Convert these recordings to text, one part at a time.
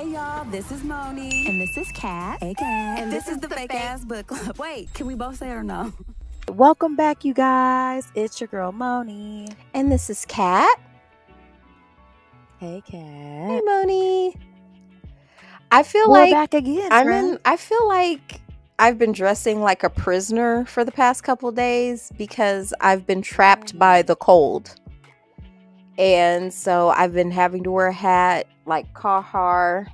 Hey y'all, this is Moni. And this is Kat. Hey Kat. And this is the Fake Ass Book Club. Wait, can we both say it or no? Welcome back, you guys. It's your girl Moni. And this is Kat. Hey, Kat. Hey, Moni. I feel We're like back again. friend. I feel like I've been dressing like a prisoner for the past couple days because I've been trapped by the cold. And so I've been having to wear a hat, like Carhartt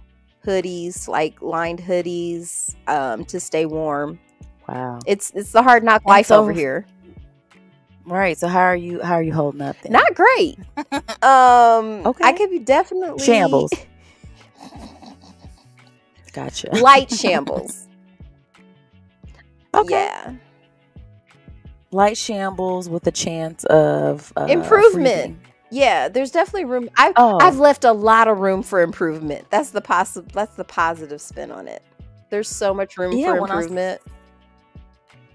hoodies, like lined hoodies, to stay warm. Wow. It's the hard knock life over here. Right. So how are you holding up then? Not great. Okay. I could be definitely Shambles. Gotcha. light shambles. Okay. Yeah. Light shambles with a chance of Improvement. freezing. Yeah, there's definitely room. I've Oh. left a lot of room for improvement. That's the positive spin on it. There's so much room Yeah, for when improvement.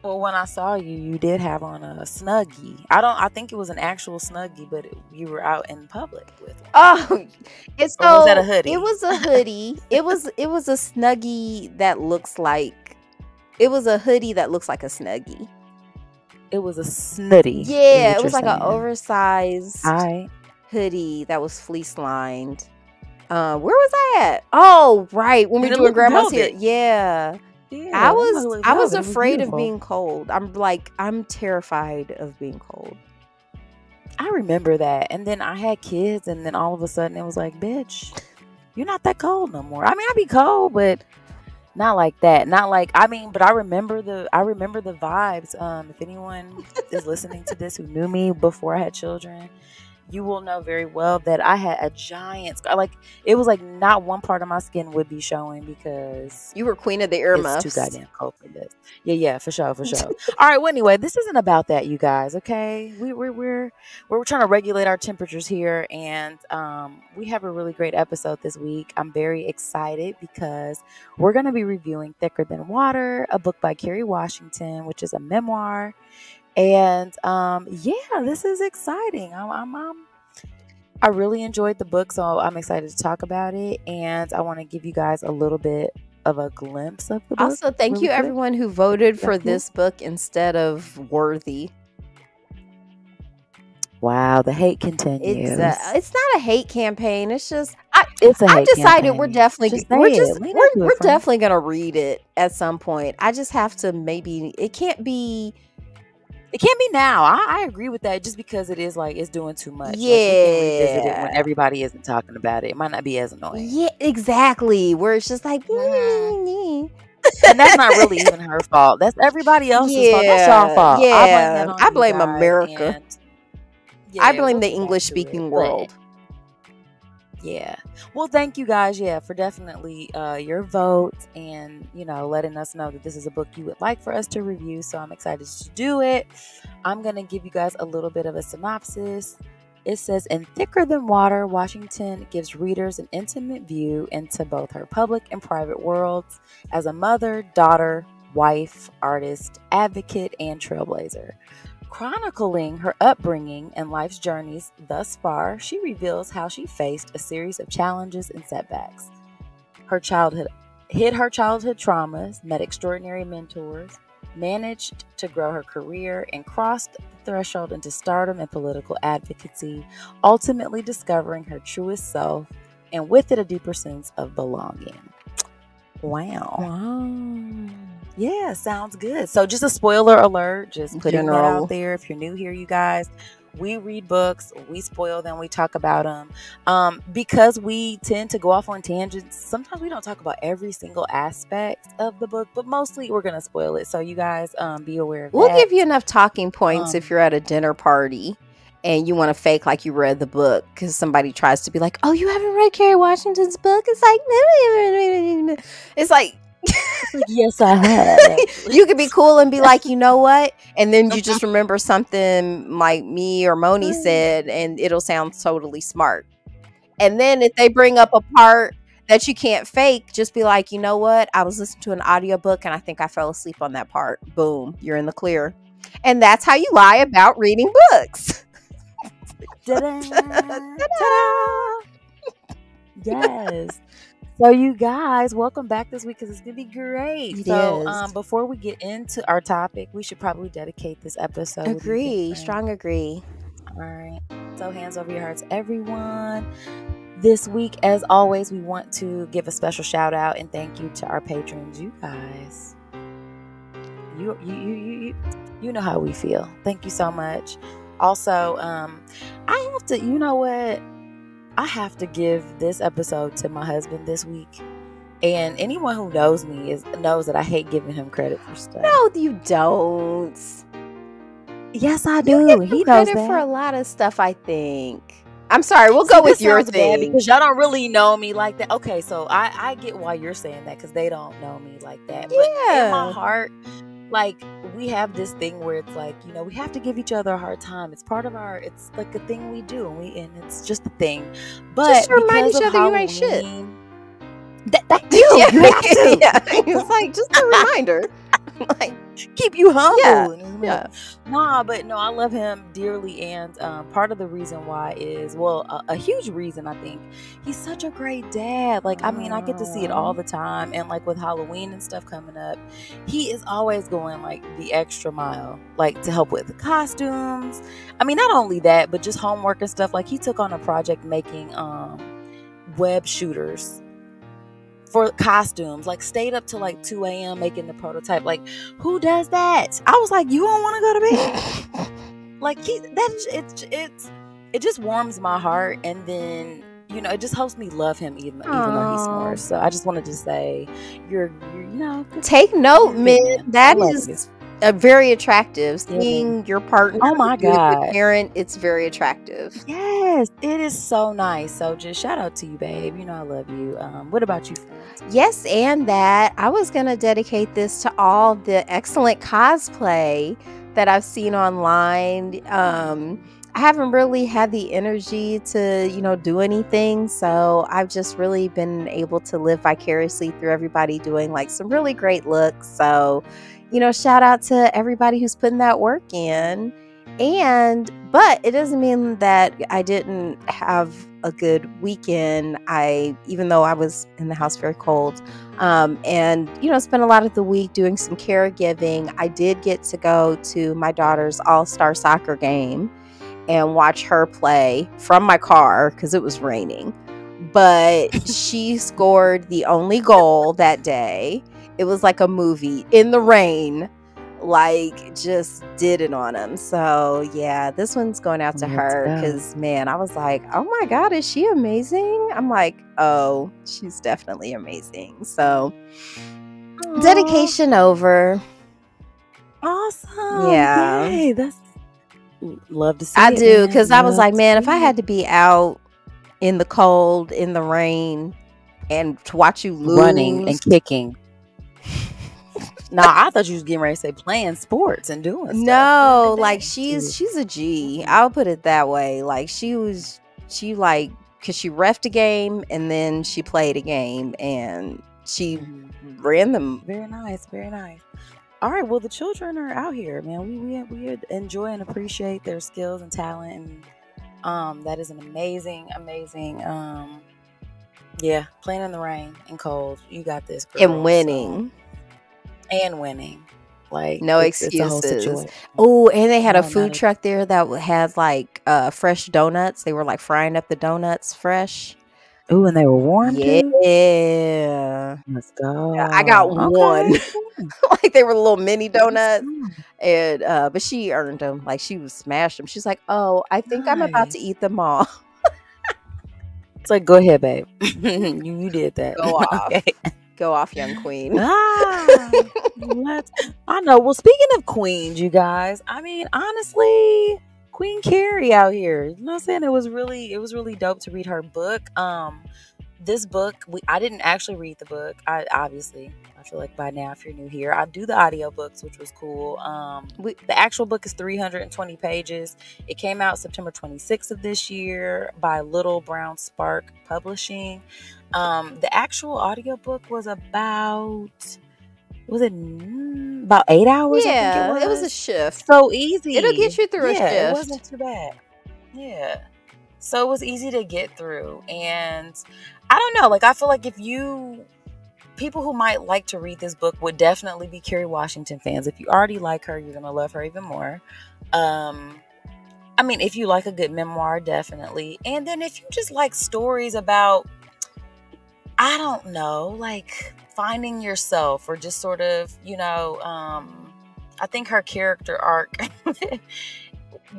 Well, when I saw you, you did have on a Snuggie. I think it was an actual Snuggie, but you were out in public with one. Oh, it's Or was that a hoodie? It was a hoodie. it was a Snuggie that looks like it was a hoodie that looks like a Snuggie. It was a snooty. Yeah, it was like an oversized I hoodie that was fleece lined. Where was I at? Oh, right, when we And were it doing looked grandma's hair. velvet. Yeah. Yeah, I it was looked I was velvet. It afraid of beautiful. being cold. I'm terrified of being cold. I remember that. And then I had kids, and then all of a sudden it was like, bitch, you're not that cold no more. I mean, I'd be cold, but not like that. Not like, but I remember the vibes. If anyone is listening to this who knew me before I had children, you will know very well that I had a giant scar. Like, it was like not one part of my skin would be showing because You were queen of the it's earmuffs. too goddamn cold for this. Yeah, for sure. All right. Well, anyway, this isn't about that, you guys. Okay, we're trying to regulate our temperatures here, and we have a really great episode this week. I'm very excited because we're gonna be reviewing Thicker Than Water, a book by Kerry Washington, which is a memoir. And yeah, this is exciting. I really enjoyed the book, so I'm excited to talk about it. And I want to give you guys a little bit of a glimpse of the book. Also, thank really you quick. everyone who voted for Thank you. this book instead of Worthy. Wow, the hate continues. It's not a hate campaign. It's just It's a I hate decided campaign. we're definitely Just say we're it. just Lean we're, into it, we're friend. definitely gonna read it at some point. I just have to it can't be. It can't be now. I agree with that. Just because it is like it's doing too much. Like, we can revisit it when Yeah. everybody isn't talking about it. It might not be as annoying. Yeah, exactly. Where it's just like, And that's not really even her fault. That's everybody else's fault. That's y'all fault. Yeah, I blame that on you guys, America. and I yeah, blame we'll the get back to English it, speaking but world. yeah. Well, thank you guys, for definitely your vote and, letting us know that this is a book you would like for us to review. So I'm excited to do it. I'm going to give you guys a little bit of a synopsis. It says, in Thicker Than Water, Washington gives readers an intimate view into both her public and private worlds as a mother, daughter, wife, artist, advocate, and trailblazer. Chronicling her upbringing and life's journeys thus far, she reveals how she faced a series of challenges and setbacks. Hid her childhood traumas, met extraordinary mentors, managed to grow her career, and crossed the threshold into stardom and political advocacy, ultimately discovering her truest self, and with it a deeper sense of belonging. Wow. Yeah, sounds good. So just a spoiler alert, just putting that General. out there. If you're new here, you guys, we read books, we spoil them, we talk about them. Because we tend to go off on tangents, sometimes we don't talk about every single aspect of the book, but mostly we're going to spoil it. So you guys be aware of We'll that. give you enough talking points Um, if you're at a dinner party and you want to fake like you read the book because somebody tries to be like, "Oh, you haven't read Kerry Washington's book?" It's like, Yes, I have. you could be cool and be like, you know what? And then you just remember something like me or Moni said, and it'll sound totally smart. And then if they bring up a part that you can't fake, just be like, you know what? I was listening to an audiobook and I think I fell asleep on that part. Boom, you're in the clear. And that's how you lie about reading books. Ta-da! Ta-da! Yes. So you guys, welcome back this week because it's gonna be great. It So is. before we get into our topic, we should probably dedicate this episode. What do you think, Agree. friend? Strong agree. All right. So hands over your hearts, everyone. This week, as always, we want to give a special shout out and thank you to our patrons. You guys, you know how we feel. Thank you so much. Also, I have to, you know what? I have to give this episode to my husband this week. And anyone who knows me knows that I hate giving him credit for stuff. No, you don't. Yes, I You do. give him He knows credit that. for a lot of stuff, I think. I'm sorry. We'll See, go with this your sounds bad thing. because y'all don't really know me like that. Okay, so I get why you're saying that because they don't know me like that. But in my Yeah. heart, like, we have this thing where it's like, you know, we have to give each other a hard time. It's part of it's like a thing we do, and it's just a thing. But Just to remind because each of other you ain't shit. Halloween, that you have to. Yeah. It's like just a reminder. Like, Keep you humble. yeah. Nah, but no, I love him dearly, and part of the reason why is, well, a huge reason, I think, he's such a great dad. Like, I mean, I get to see it all the time, and like with Halloween and stuff coming up, he is always going like the extra mile, like to help with the costumes. I mean, not only that, but just homework and stuff. Like, he took on a project making web shooters for costumes, like stayed up till like 2 a.m. making the prototype. Like, who does that? I was like, you don't want to go to bed? Like, it just warms my heart, and then, you know, it just helps me love him even though he Aw. snores. So I just wanted to say, you're you know, Take note, you're good, man. man. That I love is very attractive. Yeah, man. Seeing your partner Oh my be a good God. parent, it's very attractive. Yes, it is so nice. So just shout out to you, babe. You know I love you. What about you, friend? Yes, and that I was going to dedicate this to all the excellent cosplay that I've seen online. I haven't really had the energy to, you know, do anything. So I've just really been able to live vicariously through everybody doing like some really great looks. So, you know, shout out to everybody who's putting that work in. But it doesn't mean that I didn't have a good weekend. Even though I was in the house very cold, and, you know, spent a lot of the week doing some caregiving, I did get to go to my daughter's all-star soccer game and watch her play from my car because it was raining. But she scored the only goal that day. It was like a movie in the rain. Like, just did it on him. So yeah, this one's going out to her because, man, I was like, oh my God, is she amazing? I'm like, oh, she's definitely amazing. So dedication over. Awesome. Yeah. Yay. That's love to see I it, do, man. because I was Love like, to man, if see I had it. to be out in the cold, in the rain, and to watch you lose, running and kicking. No, I thought you was getting ready to say playing sports and doing stuff. No, Doing like that. she's a G. I'll put it that way. Like she like, because she reffed a game and then she played a game and she ran them. Very nice, very nice. All right, well, the children are out here, man. We enjoy and appreciate their skills and talent, and that is an amazing yeah, playing in the rain and cold. You got this, girl. And winning. Like, No it's a whole excuses. situation. Oh, and they had a No, food not truck there that had like fresh donuts. They were like frying up the donuts fresh. Ooh, and they were warm too? Yeah. Let's go. I got one. Okay. Like they were little mini donuts. And but she earned them. Like she was smashed them. She's like, oh, I think I'm about to Nice. eat them all. It's like, go ahead, babe. you did that. Go off. Okay. Go off, young queen. I know. Well, speaking of queens, you guys, I mean, honestly, Queen Kerry out here. You know what I'm saying? It was really dope to read her book. This book, I didn't actually read the book. I feel like by now, if you're new here, I do the audiobooks, which was cool. The actual book is 320 pages. It came out September 26th of this year by Little Brown Spark Publishing. The actual audiobook was about 8 hours? Yeah, I think it was a shift. so easy. It'll get you through a shift. It wasn't too bad. Yeah. So it was easy to get through. And I don't know, like, I feel like people who might like to read this book would definitely be Kerry Washington fans. If you already like her, you're going to love her even more. I mean, if you like a good memoir, definitely. And then if you just like stories about, I don't know, like finding yourself, or just sort of, I think her character arc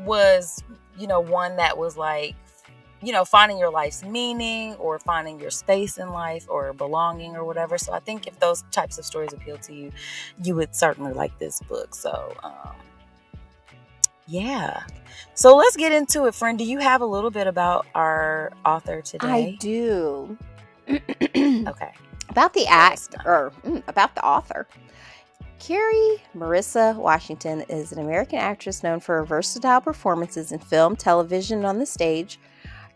was, one that was like, finding your life's meaning, or finding your space in life, or belonging, or whatever. So I think if those types of stories appeal to you, you would certainly like this book. So, yeah. So let's get into it, friend. Do you have a little bit about our author today? I do. Okay. About the about the author. Kerry Marissa Washington is an American actress known for her versatile performances in film, television, and on the stage.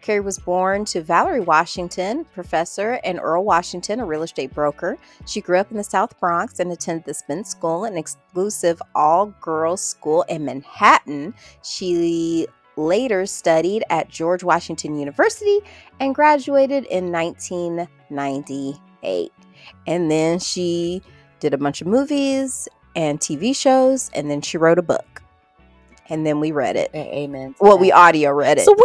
Kerry was born to Valerie Washington, professor, and Earl Washington, a real estate broker. She grew up in the South Bronx and attended the Spence School, an exclusive all-girls school in Manhattan. She later studied at George Washington University and graduated in 1998. And then she did a bunch of movies and TV shows, and then she wrote a book. And then we read it. Amen. Well, we audio read it. So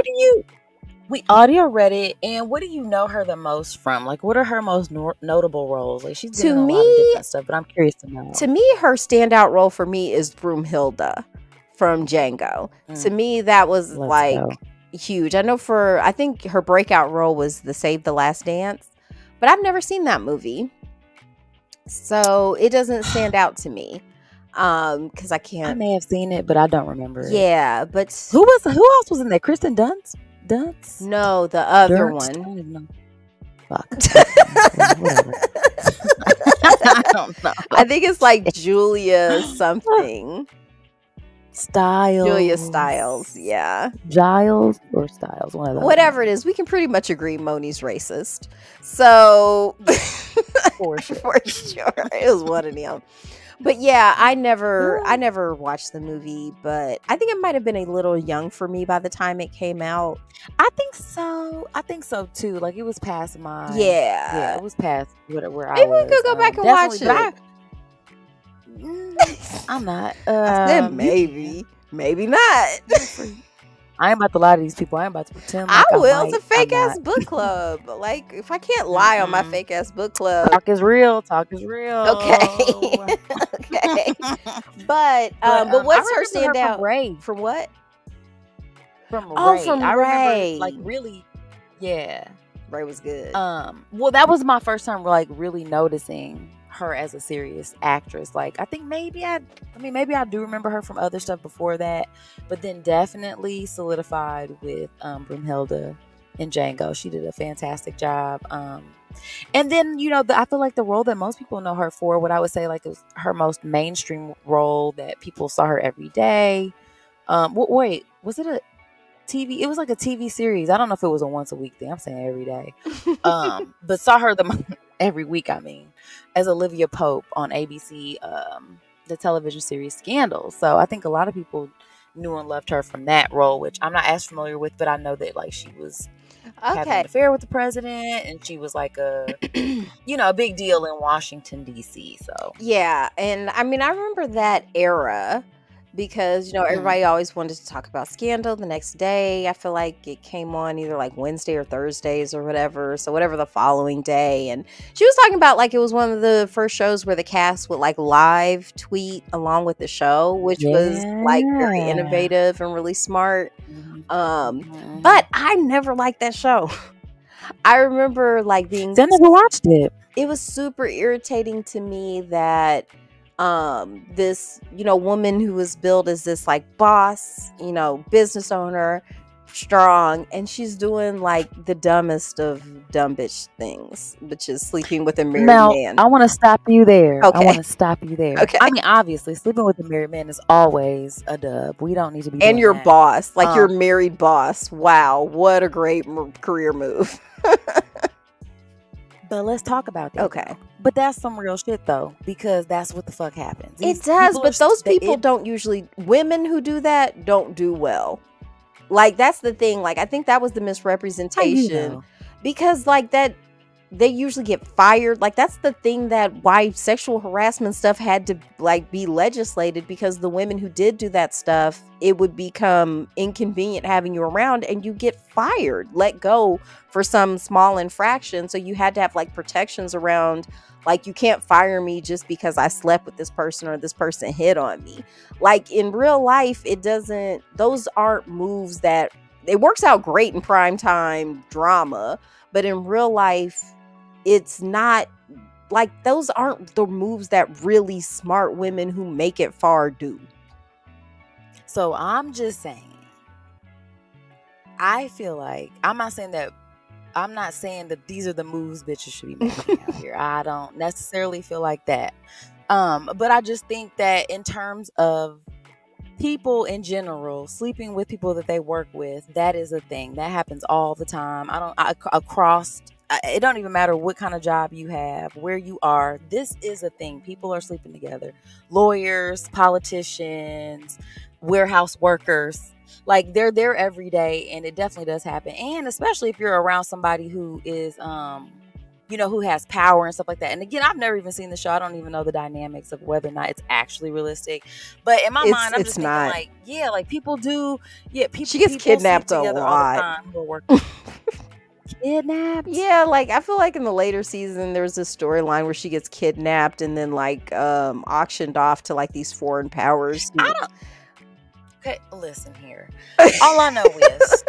we audio read it, and what do you know her the most from? Like, what are her most notable roles? Like, she's been in a lot of different stuff, but I'm curious to know. To me, her standout role for me is Broomhilda from Django. To me, that was huge. I think her breakout role was the Save the Last Dance, but I've never seen that movie, so it doesn't stand out to me. Because I can't. I may have seen it, but I don't remember it. Yeah, but who else was in there? Kristen Dunst? No, the other one. I don't even know. Fuck. Whatever. I don't know. I think it's like Julia something. Stiles. Julia Stiles, yeah. Giles or Stiles, one of those. Whatever it is, we can pretty much agree Moni's racist. So for sure. For sure. It was one of them. But yeah, I never watched the movie, but I think it might have been a little young for me by the time it came out. I think so too. Like, it was past my it was past where I was. Maybe we could go back and watch it. I'm not. I said maybe not. I ain't about to lie to these people. I ain't about to pretend like I will. It's a fake ass book club. Like, if I can't lie on my fake ass book club. Talk is real. Okay. Okay. But what's her standout? From Ray. From what? From Ray. Oh, from I Ray. Remember, like, really, yeah. Ray was good. Well, that was my first time, like, really noticing her as a serious actress. Like, I think maybe I do remember her from other stuff before that, but then definitely solidified with Broomhilda and Django. She did a fantastic job. And then, I feel like the role that most people know her for, what I would say, like, it was her most mainstream role that people saw her every day. Wait, was it a TV? It was like a TV series. I don't know if it was a once a week thing. I'm saying every day. But saw her every week, as Olivia Pope on ABC, the television series Scandal. So I think a lot of people knew and loved her from that role, which I'm not as familiar with, but I know that, like, she was having an affair with the president, and she was like a big deal in Washington, D.C. So yeah, and I remember that era because everybody always wanted to talk about Scandal the next day. I feel like it came on either like Wednesday or Thursdays or whatever, so whatever the following day. And she was talking about, like, it was one of the first shows where the cast would, like, live tweet along with the show, which was, like, very innovative and really smart. But I never liked that show. I remember, like, being I never watched it. It was super irritating to me that this woman who was billed as this, like, boss, business owner, strong, and she's doing, like, the dumbest of dumb bitch things, which is sleeping with a married man. I want to stop you there. Okay. I want to stop you there. Okay. Obviously, sleeping with a married man is always a dub. We don't need to be and your that. Boss, like, your married boss. Wow, what a great career move. But let's talk about that. Okay. But that's some real shit, though, because that's what the fuck happens. It does, but those people don't usually, women who do that don't do well. Like, that's the thing. Like, I think that was the How you misrepresentation, know? because like that they usually get fired. Like, that's the thing, that why sexual harassment stuff had to like be legislated, because the women who did do that stuff, it would become inconvenient having you around, and you get fired, let go for some small infraction. So you had to have like protections around, like, you can't fire me just because I slept with this person or this person hit on me. Like, in real life, it doesn't, those aren't moves that, it works out great in primetime drama, but in real life, it's not, like, those aren't the moves that really smart women who make it far do. So I'm just saying, I feel like, I'm not saying that these are the moves bitches should be making out here. I don't necessarily feel like that. But I just think that in terms of people in general sleeping with people that they work with, that is a thing that happens all the time. It don't even matter what kind of job you have, where you are. This is a thing. People are sleeping together. Lawyers, politicians, warehouse workers. Like, they're there every day, and it definitely does happen. And especially if you're around somebody who is, who has power and stuff like that. And again, I've never even seen the show. I don't even know the dynamics of whether or not it's actually realistic. But in my mind, I'm just thinking, not. like, yeah, like people do. Yeah, people. She gets people kidnapped sleep a together lot. all the time who are working. Kidnapped? Yeah, like, I feel like in the later season there's this storyline where she gets kidnapped and then like auctioned off to like these foreign powers. I don't. Okay, listen here. All I know is,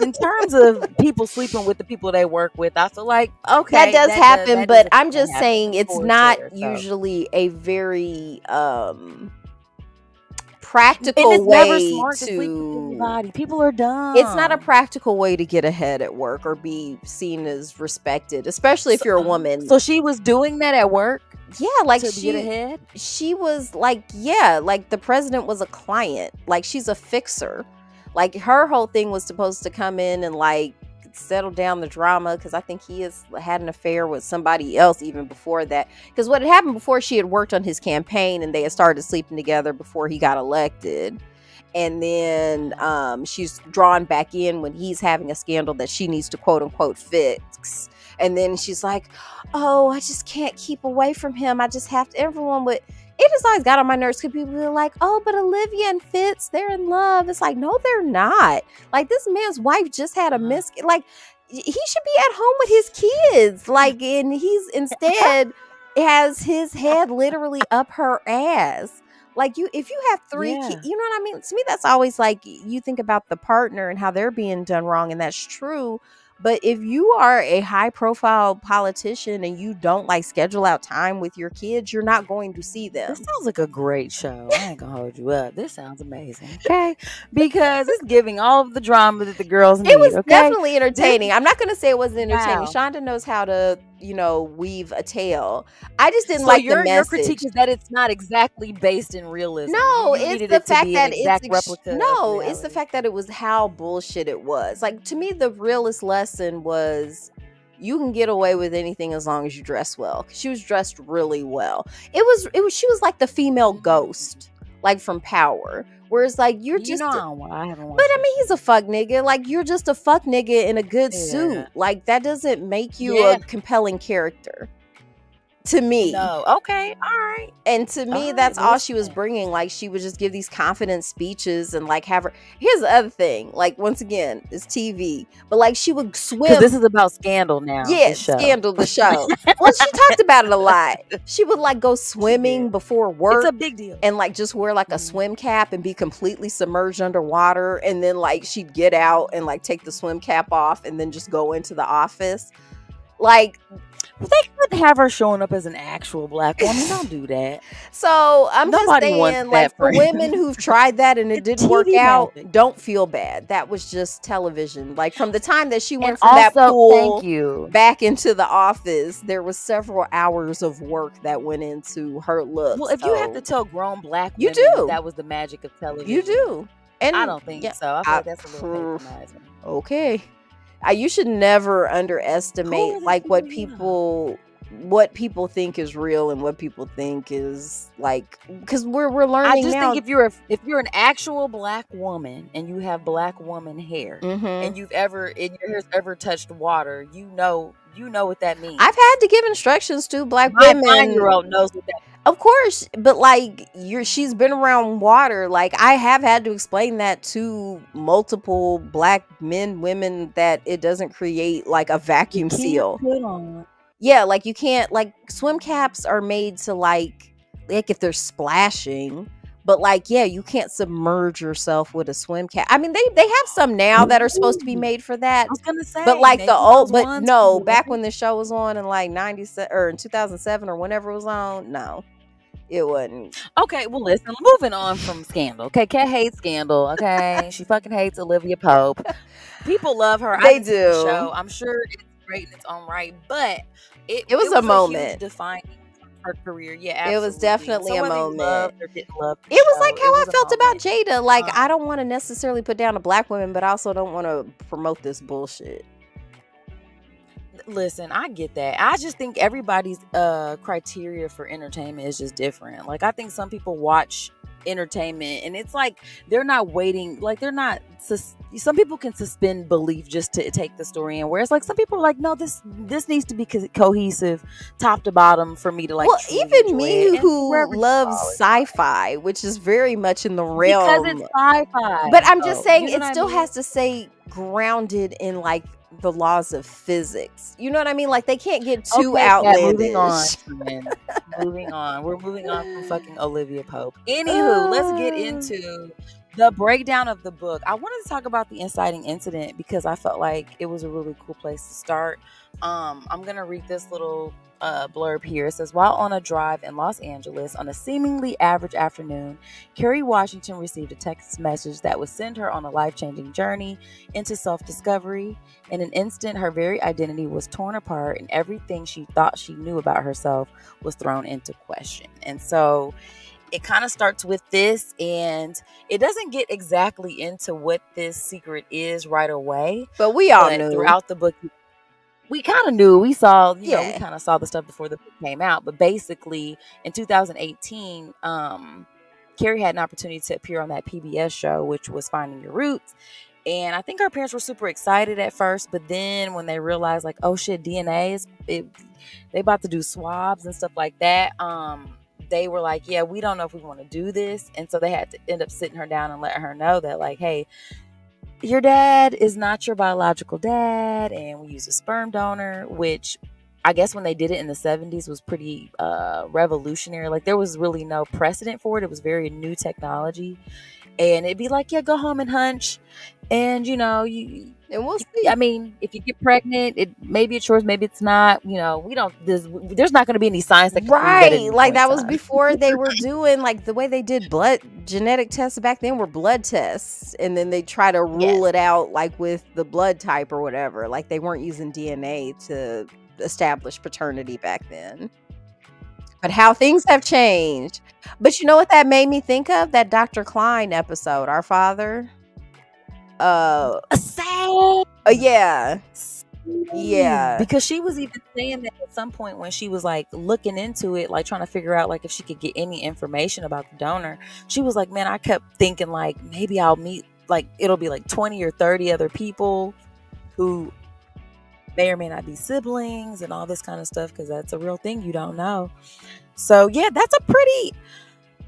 in terms of people sleeping with the people they work with, I feel like, okay, that does happen, that but is I'm gonna just happen saying for it's sure, not so. usually a very And practical it's never way smart to sleep with to. everybody. People are dumb. It's not a practical way to get ahead at work or be seen as respected, especially if you're a woman. So she was doing that at work? Yeah, like, to get ahead? She was like, yeah, like the president was a client. Like, she's a fixer. Like, her whole thing was supposed to come in and like settle down the drama, because I think he has had an affair with somebody else even before that. Because what had happened before, she had worked on his campaign and they had started sleeping together before he got elected. And then she's drawn back in when he's having a scandal that she needs to quote unquote fix. And then she's like, oh, I just can't keep away from him. I just have to. It just always got on my nerves because people were like, oh, but Olivia and Fitz, they're in love. It's like, no, they're not. Like, this man's wife just had a like, he should be at home with his kids. Like, and he's instead has his head literally up her ass. Like, if you have three kids, you know what I mean? To me, that's always like, you think about the partner and how they're being done wrong, and that's true. But if you are a high profile politician and you don't like schedule out time with your kids, you're not going to see them. This sounds like a great show. I ain't gonna hold you up. This sounds amazing. Okay. Because it's giving all of the drama that the girls need. It was okay? definitely entertaining. I'm not going to say it wasn't entertaining. Wow. Shonda knows how to, weave a tale. I just didn't like the message. Your critique is that it's not exactly based in realism. No, it's the fact that it's the fact that it was how bullshit it was. Like, to me, the realest lesson was you can get away with anything as long as you dress well. She was dressed really well. She was like the female ghost, like from Power. Whereas, like, I haven't watched. But I mean, he's a fuck nigga. Like, you're just a fuck nigga in a good suit. Like, that doesn't make you a compelling character. To me. No. Okay. All right. And to me, that's all she was bringing. Like, she would just give these confident speeches and like have her. Here's the other thing. Like, once again, it's TV, but like, she would swim. Because this is about Scandal now. Yeah, Scandal, the show. Well, she talked about it a lot. She would like go swimming before work. It's a big deal. And like just wear like a swim cap and be completely submerged underwater. And then like she'd get out and like take the swim cap off and then just go into the office. Like, they couldn't have her showing up as an actual black woman. Don't do that. So I'm Nobody just saying, like, for women who've tried that and it didn't work out, don't feel bad. That was just television. Like, from the time that she went from that pool back into the office, there was several hours of work that went into her look. Well, if you have to tell grown black women that was the magic of television, you do. And I don't think so. I feel like that's a little patronizing. Okay. You should never underestimate like what people what people think is real and what people think is like, because we're I learning just now. think if you're an actual black woman and you have black woman hair and your hair's ever touched water, you know what that means. I've had to give instructions to black My women. 9-year-old knows what that means. Of course, but like she's been around water. Like I have had to explain that to multiple black men, women, that it doesn't create like a vacuum seal. Put on. Yeah, like you can't, like swim caps are made to like if they're splashing, but like yeah, you can't submerge yourself with a swim cap. I mean they have some now that are supposed to be made for that. I was gonna say, but like the old, but ones no, back when the show was on in like 97 or in 2007 or whenever it was on, no, it wasn't. Okay, well listen, moving on from Scandal. Okay, Kat hates Scandal. Okay, she fucking hates Olivia Pope. People love her. They I do. The show. I'm sure it's great in its own right, but it was a moment. Huge defining her career. Yeah, absolutely. It was definitely a moment. Loved or didn't love it was like how I felt about Jada. Like I don't want to necessarily put down a black woman, but I also don't want to promote this bullshit. Listen, I get that. I just think everybody's criteria for entertainment is just different. Like I think some people watch entertainment and it's like they're not waiting, like they're not some people can suspend belief just to take the story in, whereas like some people are like, no, this needs to be cohesive top to bottom for me to like. Well, even me who loves sci-fi, which is very much in the realm, because it's sci-fi, but I'm just saying it still has to stay grounded in like the laws of physics. You know what I mean? Like they can't get too outlandish. Moving on. We're moving on from fucking Olivia Pope. Anywho, let's get into the breakdown of the book. I wanted to talk about the inciting incident because I felt like it was a really cool place to start. I'm gonna read this little blurb here. It says, while on a drive in Los Angeles on a seemingly average afternoon, Kerry Washington received a text message that would send her on a life-changing journey into self-discovery. In an instant, her very identity was torn apart and everything she thought she knew about herself was thrown into question. And so it kind of starts with this, and it doesn't get exactly into what this secret is right away, but we all knew throughout the book. We kind of knew. We saw, we kind of saw the stuff before the book came out. But basically, in 2018, Kerry had an opportunity to appear on that PBS show, which was Finding Your Roots. And I think our parents were super excited at first, but then when they realized, like, oh shit, DNA is they about to do swabs and stuff like that. They were like, yeah, we don't know if we want to do this, and so they had to end up sitting her down and letting her know that, like, hey, your dad is not your biological dad, and we use a sperm donor, which I guess when they did it in the 70s was pretty revolutionary. Like there was really no precedent for it. It was very new technology, and it'd be like, yeah, go home and hunch, and and we'll see. I mean, if you get pregnant, maybe it's yours, maybe it's not. We don't. There's not going to be any science that can prove that like that was before they were doing like the way they did blood genetic tests back then were blood tests, and then they try to rule it out like with the blood type or whatever. Like they weren't using DNA to establish paternity back then. But how things have changed. But you know what that made me think of? That Dr. Klein episode, Our Father. Yeah, because she was even saying that at some point when she was like looking into it, like trying to figure out like if she could get any information about the donor. She was like, man, I kept thinking like maybe I'll meet, like it'll be like 20 or 30 other people who may or may not be siblings and all this kind of stuff, because that's a real thing, you don't know. So yeah, that's a pretty,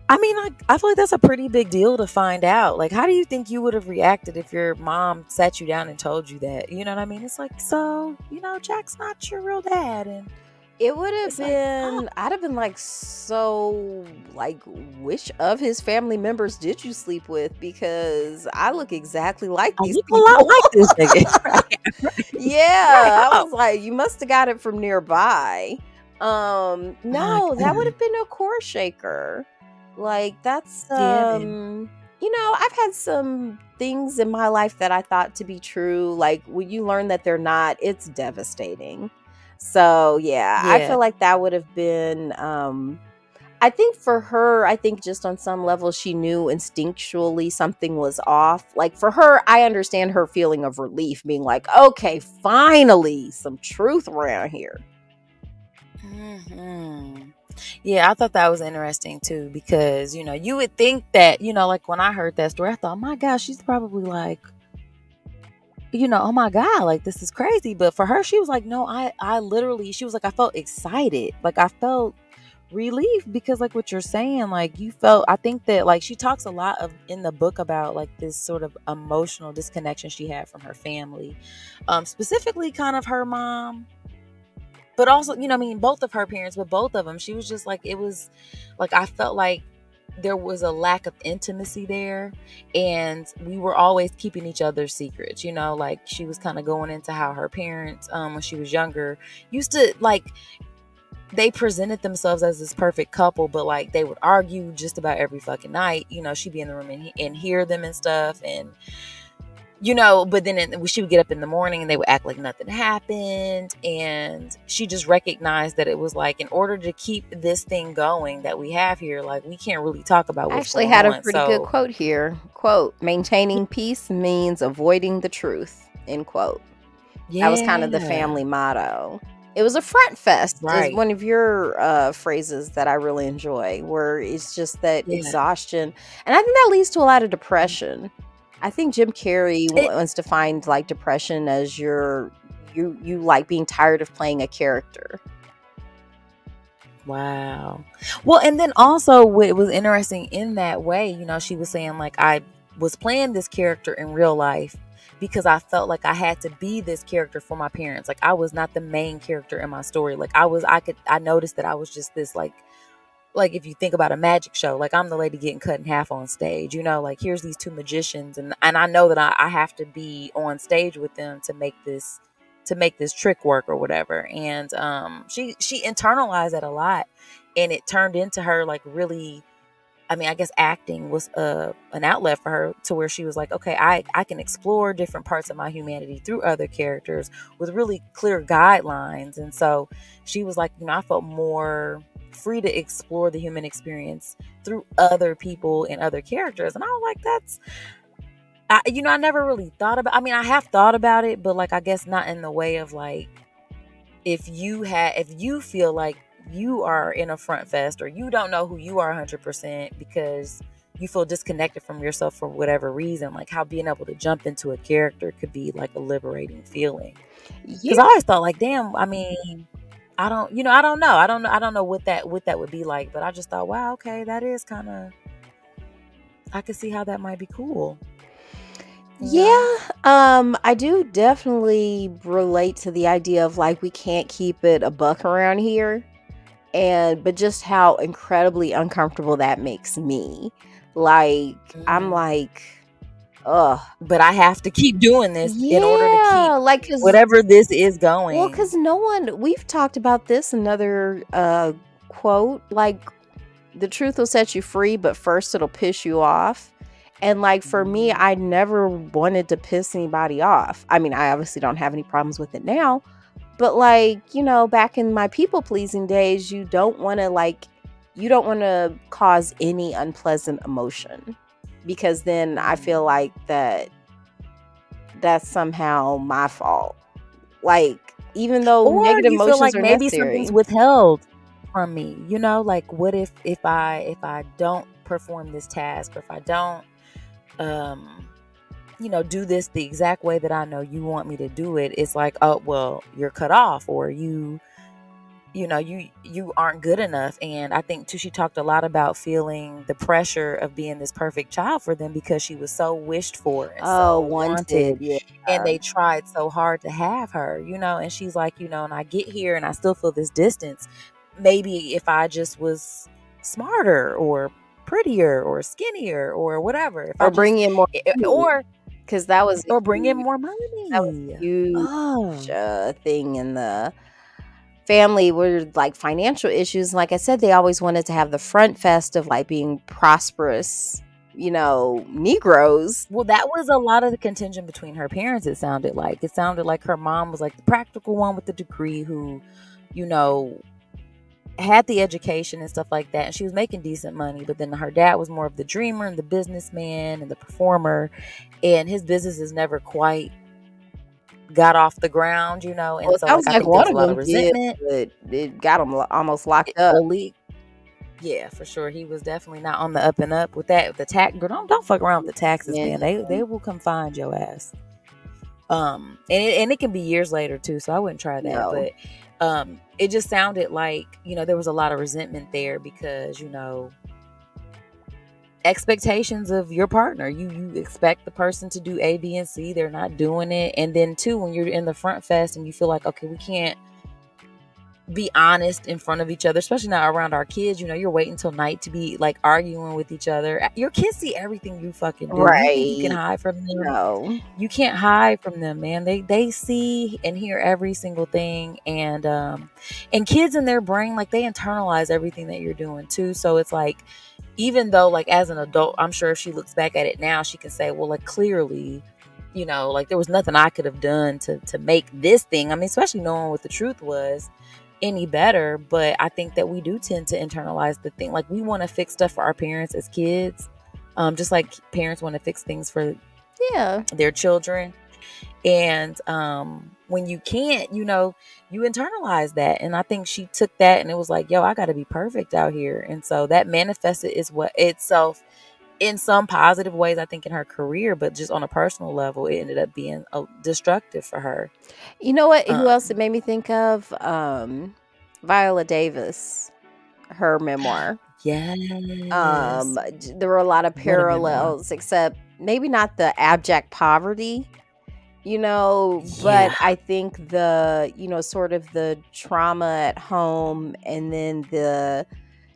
I mean, I feel like that's a pretty big deal to find out. Like, how do you think you would have reacted if your mom sat you down and told you that? You know what I mean? It's like, so, Jack's not your real dad. And it would have been, like, I'd have been like, so, like, which of his family members did you sleep with? Because I look exactly like these people. A lot like this nigga. Yeah, I was like, you must have got it from nearby. No, that would have been a core shaker. Like that's I've had some things in my life that I thought to be true. Like when you learn that they're not, it's devastating. So I feel like that would have been I think for her, I think just on some level she knew instinctually something was off. Like for her, I understand her feeling of relief, being like, okay, finally some truth around here. Mhm. Yeah, I thought that was interesting too, because you would think that, like when I heard that story, I thought, my gosh, she's probably like, oh my God, like this is crazy. But for her, she was like, no, I literally, she was like, I felt excited. Like I felt relief, because like what you're saying, like you felt, I think that like she talks a lot of in the book about like this sort of emotional disconnection she had from her family, specifically kind of her mom, but also, I mean, both of her parents, but both of them, she was just like, it was like, I felt like there was a lack of intimacy there, and we were always keeping each other's secrets, like she was kind of going into how her parents, when she was younger, used to like, they presented themselves as this perfect couple, but like they would argue just about every fucking night. She'd be in the room and hear them and stuff, and but then she would get up in the morning and they would act like nothing happened. And she just recognized that it was like, in order to keep this thing going that we have here, like we can't really talk about I what's actually going had a on. pretty good quote here. Quote, maintaining peace means avoiding the truth, end quote. That was kind of the family motto. It was a front fest, Right. is one of your phrases that I really enjoy, where it's just that exhaustion. And I think that leads to a lot of depression. I think Jim Carrey wants to find like depression as you like being tired of playing a character. Wow. Well, and then also what was interesting in that way, she was saying like, I was playing this character in real life because I felt like I had to be this character for my parents. Like I was not the main character in my story. Like I noticed that I was just this like if you think about a magic show, like I'm the lady getting cut in half on stage, like here's these two magicians, and I know that I have to be on stage with them to make this trick work or whatever. And she internalized that a lot, and it turned into her like really, I mean, I guess acting was an outlet for her, to where she was like, okay, I can explore different parts of my humanity through other characters with really clear guidelines. And so she was like, I felt more free to explore the human experience through other people and other characters. And I was like, I never really thought about, I mean, I have thought about it, but like, I guess not in the way of like, if you feel like you are in a front fest, or you don't know who you are 100% because you feel disconnected from yourself for whatever reason, like how being able to jump into a character could be like a liberating feeling. Because I always thought like, damn, I mean, I don't know what that would be like, but I just thought, wow, okay, that is kind of, I could see how that might be cool. Yeah, I do definitely relate to the idea of like, we can't keep it a buck around here, but just how incredibly uncomfortable that makes me. Like, I'm like, ugh. But I have to keep doing this in order to keep like whatever this is going. Well, because we've talked about this, another quote, like, the truth will set you free, but first it'll piss you off. And like, for me, I never wanted to piss anybody off. I mean, I obviously don't have any problems with it now, but like, back in my people pleasing days, you don't want to cause any unpleasant emotion, because then I feel like that's somehow my fault. Like, even though negative emotions like are maybe necessary, something's withheld from me, like what if I don't perform this task, or if I don't do this the exact way that I know you want me to do it, it's like, oh well, you're cut off, or you aren't good enough. And I think too, she talked a lot about feeling the pressure of being this perfect child for them, because she was so wished for and so wanted. Yeah. And they tried so hard to have her, and she's like, and I get here and I still feel this distance. Maybe if I just was smarter or prettier or skinnier or whatever, or bring in more, or because that was or bring in more money. That was a huge thing in the family, were like financial issues. Like I said, they always wanted to have the front fest of like being prosperous, Negroes. Well, that was a lot of the contention between her parents. It sounded like her mom was like the practical one with the degree, who had the education and stuff like that, and she was making decent money. But then her dad was more of the dreamer and the businessman and the performer, and his business is never quite got off the ground, you know, Well, and it so sounds like I like think there one was a of lot of them did, resentment. but it got him almost locked up. Elite, yeah, for sure. He was definitely not on the up and up with that. With the tax, don't fuck around with the taxes, Yeah. man. They will come find your ass. And it can be years later too, so I wouldn't try that. No. But it just sounded like, you know, there was a lot of resentment there because, you know, expectations of your partner. You expect the person to do A, B, and C. They're not doing it. And then too, when you're in the front fest and you feel like, okay, we can't be honest in front of each other, especially not around our kids. You know, you're waiting till night to be like arguing with each other. Your kids see everything you fucking do. You think you can Right. hide from them? No. You can't hide from them, man. They see and hear every single thing, and kids in their brain, like, they internalize everything that you're doing too. So it's like, even though, like, as an adult, I'm sure if she looks back at it now, she can say, well, like, clearly, you know, like, there was nothing I could have done to make this thing, I mean, especially knowing what the truth was, any better. But I think that we do tend to internalize the thing. Like, we want to fix stuff for our parents as kids, just like parents want to fix things for their children. And when you can't, you know, you internalize that. And I think she took that and it was like, yo, I got to be perfect out here. And so that manifested itself in some positive ways, I think, in her career, but just on a personal level, it ended up being destructive for her. You know what? Who else it made me think of? Viola Davis, her memoir. Yes. There were a lot of parallels, except maybe not the abject poverty, you know, but I think the, you know, sort of the trauma at home, and then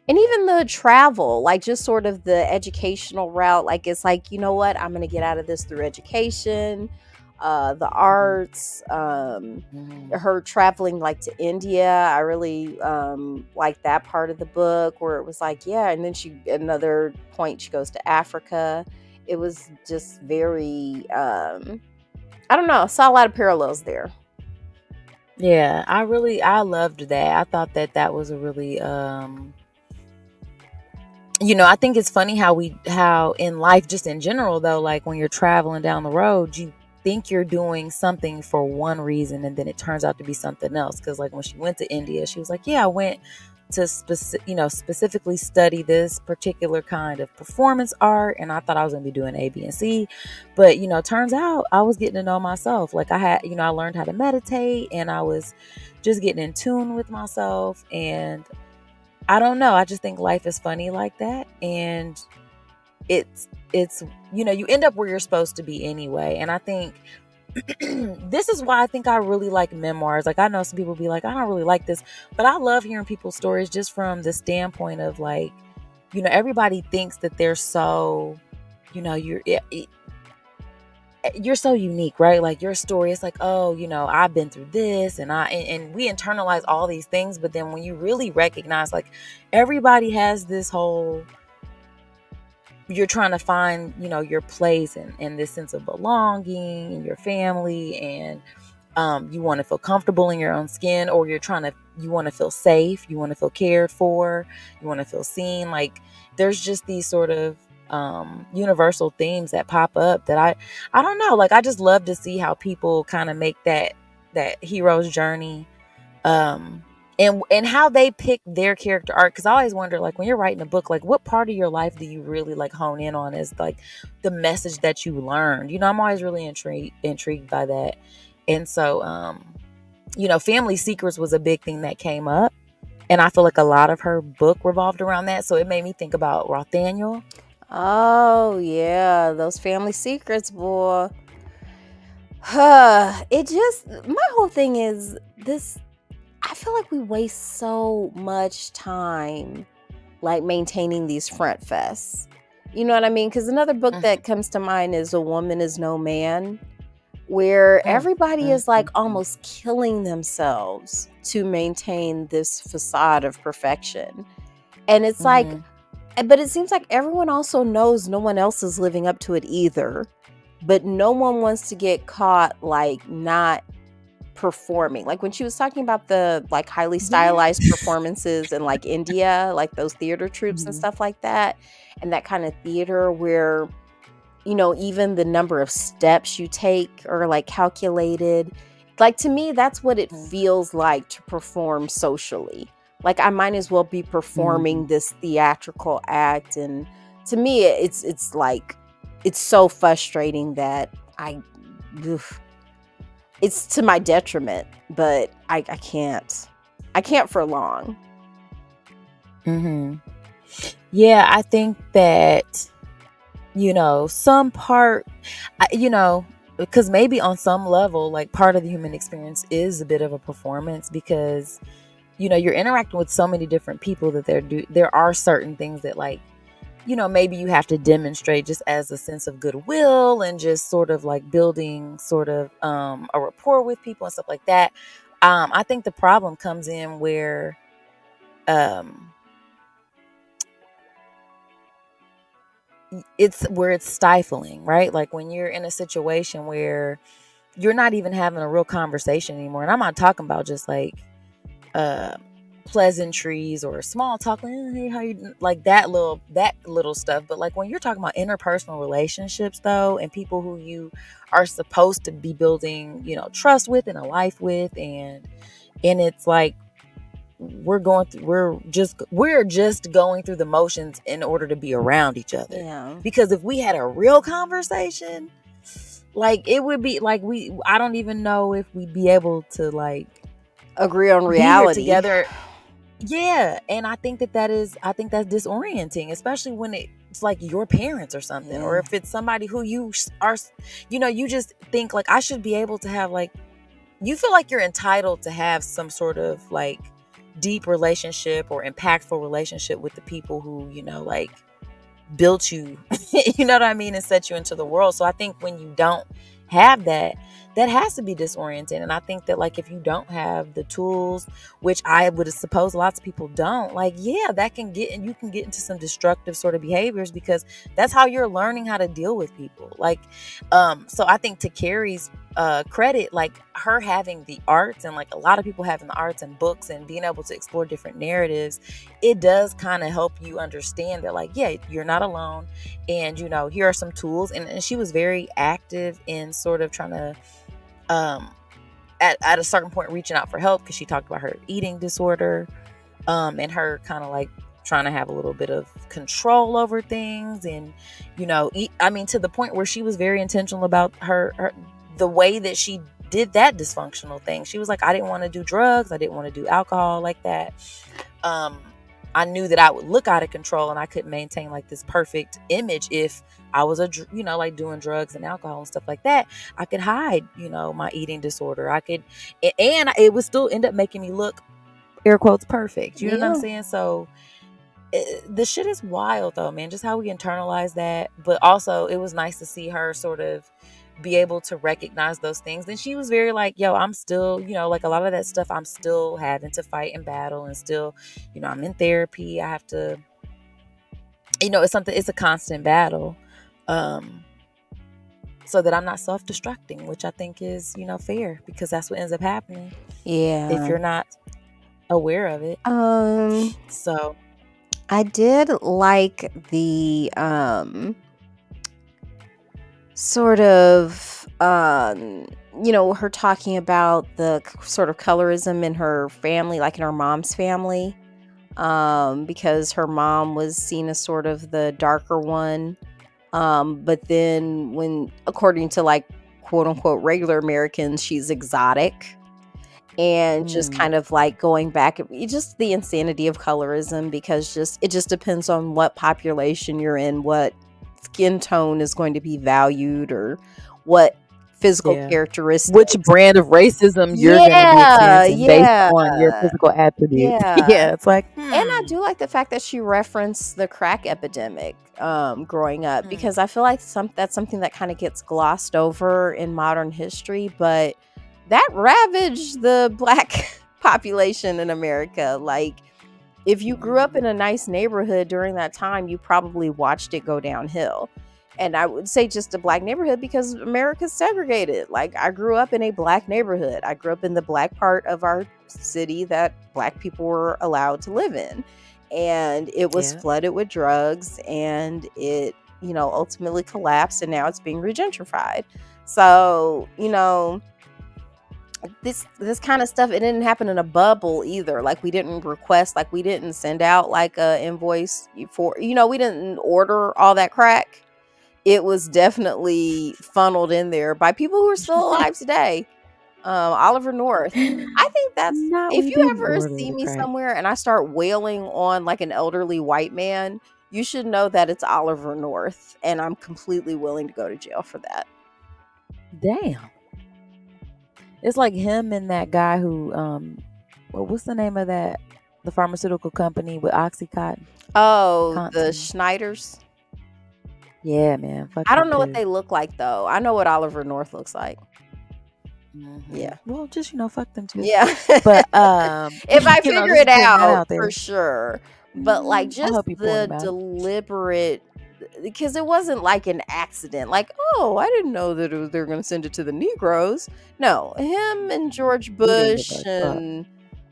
and even the travel, like, just sort of the educational route. Like, it's like, you know what, I'm going to get out of this through education, the arts, her traveling, like, to India. I really like that part of the book where it was like, yeah. And then another point, she goes to Africa. It was just very, I don't know. I saw a lot of parallels there. Yeah, I loved that. I thought that was a really, you know, I think it's funny how in life, just in general though, like, when you're traveling down the road, you think you're doing something for one reason, and then it turns out to be something else. Because, like, when she went to India, she was like, yeah, I went to specifically study this particular kind of performance art, and I thought I was going to be doing A, B, and C, but, you know, turns out I was getting to know myself. Like, I learned how to meditate, and I was just getting in tune with myself. And I don't know, I just think life is funny like that, and it's you know, you end up where you're supposed to be anyway. And I think this is why I think I really like memoirs. Like, I know some people be like, I don't really like this, but I love hearing people's stories just from the standpoint of, like, you know, everybody thinks that they're so, you know, you're so unique, right? Like, your story is like, oh, you know, I've been through this, and we internalize all these things. But then when you really recognize, like, everybody has this whole, you're trying to find, you know, your place and this sense of belonging in your family, and you want to feel comfortable in your own skin, or you want to feel safe, you want to feel cared for, you want to feel seen. Like, there's just these sort of universal themes that pop up that I don't know, like, I just love to see how people kind of make that hero's journey, and how they pick their character arc. Because I always wonder, like, when you're writing a book, like, what part of your life do you really, like, hone in on as, like, the message that you learned? You know, I'm always really intrigued by that. And so, you know, family secrets was a big thing that came up, and I feel like a lot of her book revolved around that. So it made me think about Rothaniel. Oh yeah, those family secrets, boy. It just, my whole thing is this. I feel like we waste so much time, like, maintaining these front fests. You know what I mean? Because another book that comes to mind is A Woman Is No Man, where everybody is, like, almost killing themselves to maintain this facade of perfection. And it's like, but it seems like everyone also knows no one else is living up to it either. But no one wants to get caught, like, not performing. Like, when she was talking about the, like, highly stylized performances in, like, India, like those theater troupes and stuff like that, and that kind of theater where even the number of steps you take are like calculated. Like, to me, that's what it feels like to perform socially. Like, I might as well be performing this theatrical act. And to me, it's like, it's so frustrating that it's to my detriment, but I can't for long. Yeah, I think that, some part, because maybe on some level, like, part of the human experience is a bit of a performance, because, you're interacting with so many different people that there are certain things that, like, maybe you have to demonstrate just as a sense of goodwill and just sort of like building sort of a rapport with people and stuff like that. I think the problem comes in where it's stifling, right? Like when you're in a situation where you're not even having a real conversation anymore. And I'm not talking about just like pleasantries or small talk, like, hey, how you, like that little stuff. But like when you're talking about interpersonal relationships though, and people who you are supposed to be building, trust with and a life with, and it's like we're just going through the motions in order to be around each other. Yeah. Because if we had a real conversation, like it would be like I don't even know if we'd be able to like agree on reality together. Yeah, and I think that's disorienting, especially when it's like your parents or something, or if it's somebody who you are, you just think like I should be able to have like, you feel like you're entitled to have some sort of like deep relationship or impactful relationship with the people who, like built you, you know what I mean, and set you into the world. So I think when you don't have that has to be disorienting. And I think that like if you don't have the tools, which I would suppose lots of people don't, like, yeah, that can get, and you can get into some destructive sort of behaviors, because that's how you're learning how to deal with people. Like, so I think to Kerry's credit, like her having the arts, and like a lot of people having the arts and books and being able to explore different narratives, it does kind of help you understand that like, yeah, you're not alone, and here are some tools. And she was very active in sort of trying to at a certain point reaching out for help, because she talked about her eating disorder, and her kind of like trying to have a little bit of control over things, and to the point where she was very intentional about her the way that she did that dysfunctional thing. She was like, I didn't want to do drugs, I didn't want to do alcohol like that. I knew that I would look out of control, and I couldn't maintain like this perfect image if I was like doing drugs and alcohol and stuff like that. I could hide, my eating disorder. I could, and it would still end up making me look, air quotes, perfect. You know what I'm saying? So the shit is wild though, man, just how we internalize that. But also it was nice to see her sort of be able to recognize those things. And she was very like, yo, I'm still, like a lot of that stuff I'm still having to fight and battle, and still, I'm in therapy. I have to, it's a constant battle. So that I'm not self-destructing, which I think is, fair, because that's what ends up happening. Yeah. If you're not aware of it. So I did like the sort of her talking about the sort of colorism in her family, like in her mom's family, because her mom was seen as sort of the darker one, but then when, according to like quote unquote regular Americans, she's exotic. And just kind of like going back, just the insanity of colorism, because it just depends on what population you're in, what skin tone is going to be valued, or what physical characteristics, which brand of racism you're going to be experiencing based on your physical attributes. It's like, And I do like the fact that she referenced the crack epidemic growing up, because I feel like that's something that kind of gets glossed over in modern history, but that ravaged the Black population in America. Like, if you grew up in a nice neighborhood during that time, you probably watched it go downhill. And I would say just a Black neighborhood, because America's segregated. Like, I grew up in a Black neighborhood. I grew up in the Black part of our city that Black people were allowed to live in. And it was flooded with drugs, and it ultimately collapsed, and now it's being regentrified. So, this kind of stuff, it didn't happen in a bubble either. Like, we didn't request, like, we didn't send out like a invoice for, we didn't order all that crack. It was definitely funneled in there by people who are still alive today. Oliver North. I think that's, if you ever see me somewhere and I start wailing on like an elderly white man, you should know that it's Oliver North, and I'm completely willing to go to jail for that. Damn. It's like him and that guy who, what's the name of the pharmaceutical company with Oxycontin? Oh, the Schneiders. Yeah, man. I don't know what they look like though. I know what Oliver North looks like. Mm-hmm. Yeah. Well, just fuck them too. Yeah. But if I figure it out for sure. But like, just the deliberate, because it wasn't like an accident. Like, oh, I didn't know that they were going to send it to the Negroes. No, him and George Bush and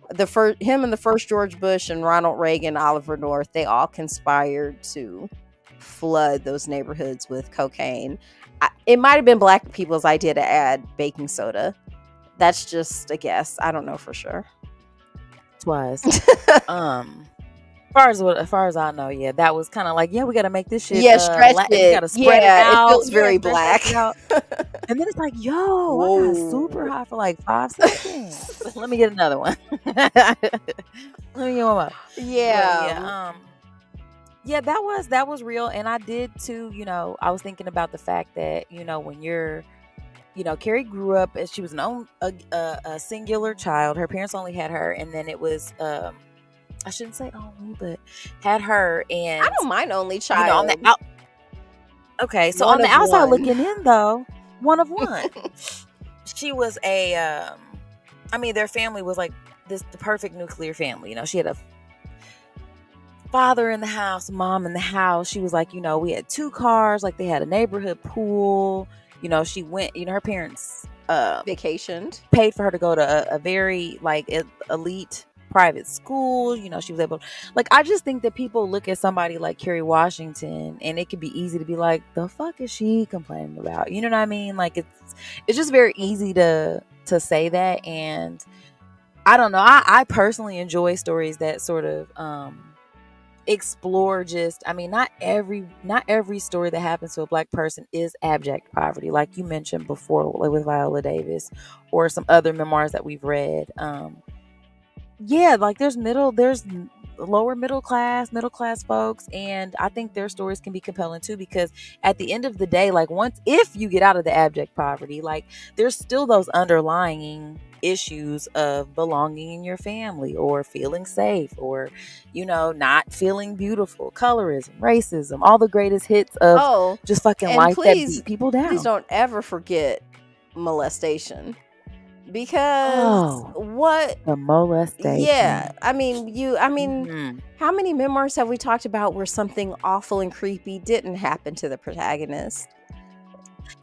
the first George Bush and Ronald Reagan, Oliver North, they all conspired to flood those neighborhoods with cocaine. It might have been black people's idea to add baking soda. That's just a guess. I don't know for sure. Twice. As far as I know, yeah, that was kind of like, we got to make this shit. Stretch it. We got to spread it out. It feels very black. And then it's like, I got super high for like 5 seconds. Let me get another one. Let me get one more. Yeah. Yeah, that was real. And I did too, I was thinking about the fact that, when you're, Kerry grew up as she was a singular child. Her parents only had her, and then it was I shouldn't say only, but had her. And I don't mind only child. Okay, so on the outside looking in, though, one of one. She was their family was like the perfect nuclear family. You know, she had a father in the house, mom in the house. She was like, you know, we had 2 cars, like they had a neighborhood pool. You know, she went, you know, her parents vacationed, paid for her to go to a very like elite private school. You know, she was able, like, I just think that people look at somebody like Kerry Washington and it could be easy to be like, the fuck is she complaining about? You know what I mean? Like, it's just very easy to say that. And I don't know, I personally enjoy stories that sort of explore just, I mean, not every story that happens to a black person is abject poverty, like you mentioned before, like with Viola Davis or some other memoirs that we've read. Yeah, like there's lower middle class folks, and I think their stories can be compelling too, because at the end of the day, like, if you get out of the abject poverty, like there's still those underlying issues of belonging in your family, or feeling safe, or, you know, not feeling beautiful, colorism, racism, all the greatest hits of just fucking life that beat people down. Please don't ever forget molestation. Because what the molestation? Yeah, I mean, how many memoirs have we talked about where something awful and creepy didn't happen to the protagonist?